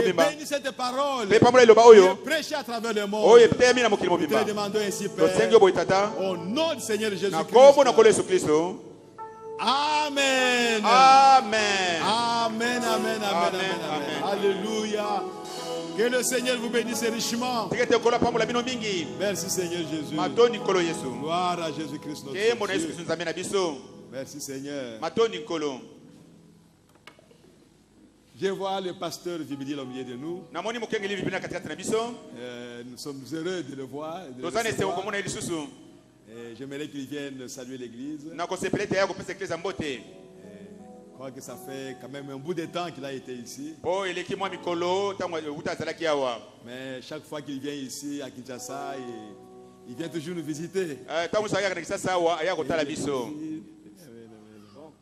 et bénis cette parole qui est prêchée à travers le monde. Nous te demandons ainsi, Père, au nom du Seigneur Jésus-Christ. Amen. Amen. Amen, amen, amen, amen. Alléluia. Que le Seigneur vous bénisse richement. Merci Seigneur Jésus. Gloire à Jésus-Christ notre Dieu. Merci Seigneur. Je vois le pasteur Vibidil au milieu de nous. Nous sommes heureux de le voir. J'aimerais qu'il vienne saluer l'église. Je crois que ça fait quand même un bout de temps qu'il a été ici. Mais chaque fois qu'il vient ici à Kinshasa, il vient toujours nous visiter.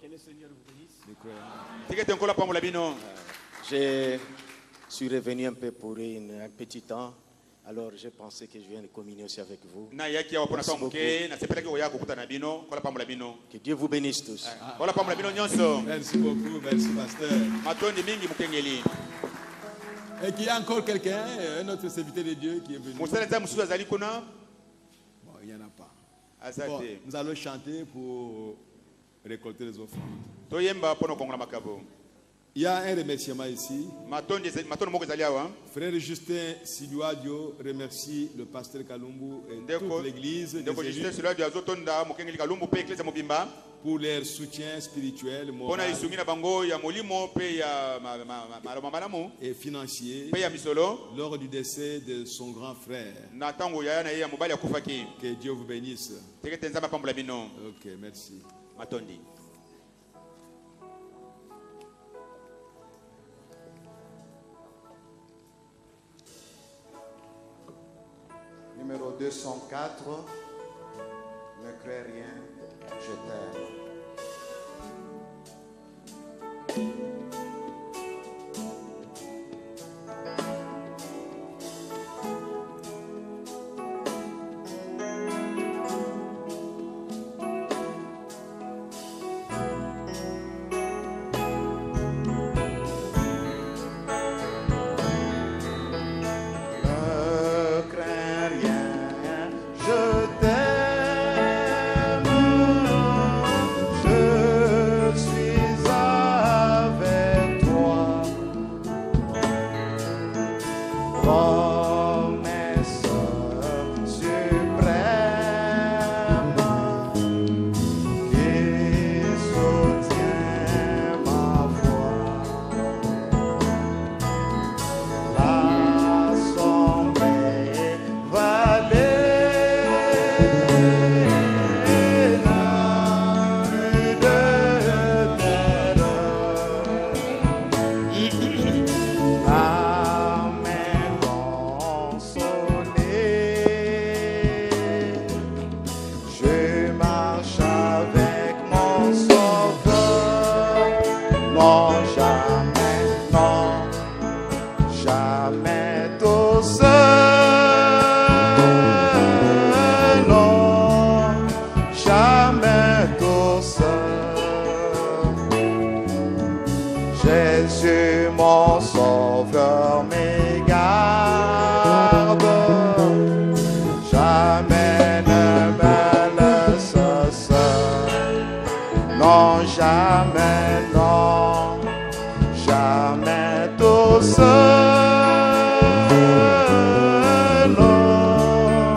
Que le Seigneur vous bénisse. Je suis revenu un peu pour un petit temps. Alors j'ai pensé que je viens de communier aussi avec vous. Merci beaucoup. Que Dieu vous bénisse tous. Merci beaucoup, merci pasteur. Et qu'il y a encore quelqu'un, un autre serviteur de Dieu qui est venu. Bon, il n'y en a pas. Bon, nous allons chanter pour récolter les offrandes. Il y a un remerciement ici. Frère Justin Siluadio remercie le pasteur Kalumbu et toute l'église pour leur soutien spirituel, moral et financier lors du décès de son grand frère. Que Dieu vous bénisse. Ok, merci. Numéro 204, ne crée rien, je t'aime. Je t'aime. non, jamais, non, jamais tout seul, non,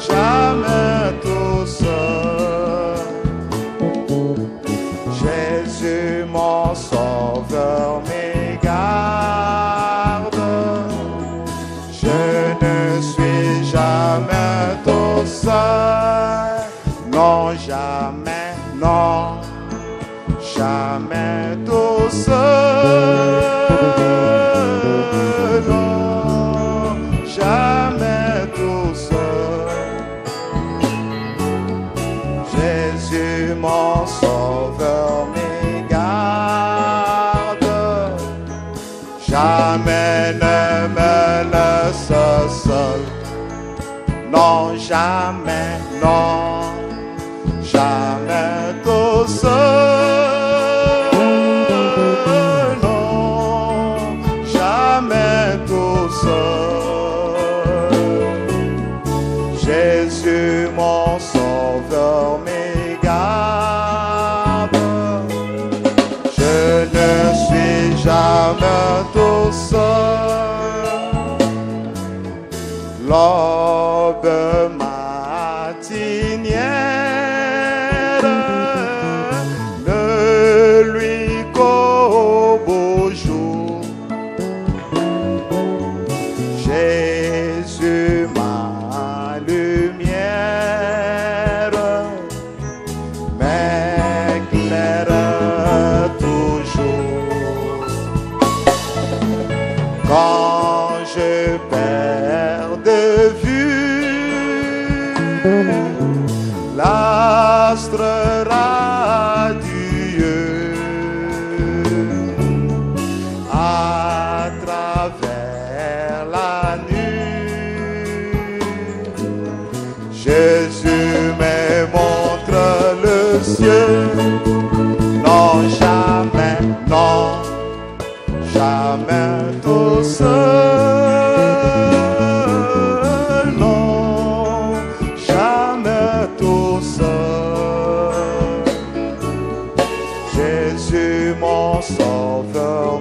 jamais tout seul. Jésus, mon sauveur, mes gardes, je ne suis jamais tout seul, non, jamais, non, jamais tout seul, non, jamais tout seul. Jésus, mon sauveur, mes gardes, jamais ne me laisse seul, non, jamais, non, jamais tout seul, non, jamais tout seul. Jésus, mon sauveur, mes gardes, je ne suis jamais tout seul. L'aube matinière ne lui qu'au beau jour. Jésus, ma lumière, m'éclaire toujours. Quand je perds de vue l'astre radieux, à travers la nuit, Jésus me montre le ciel, non, jamais, non, jamais tout seul, non, jamais tout seul. Jésus, mon sauveur,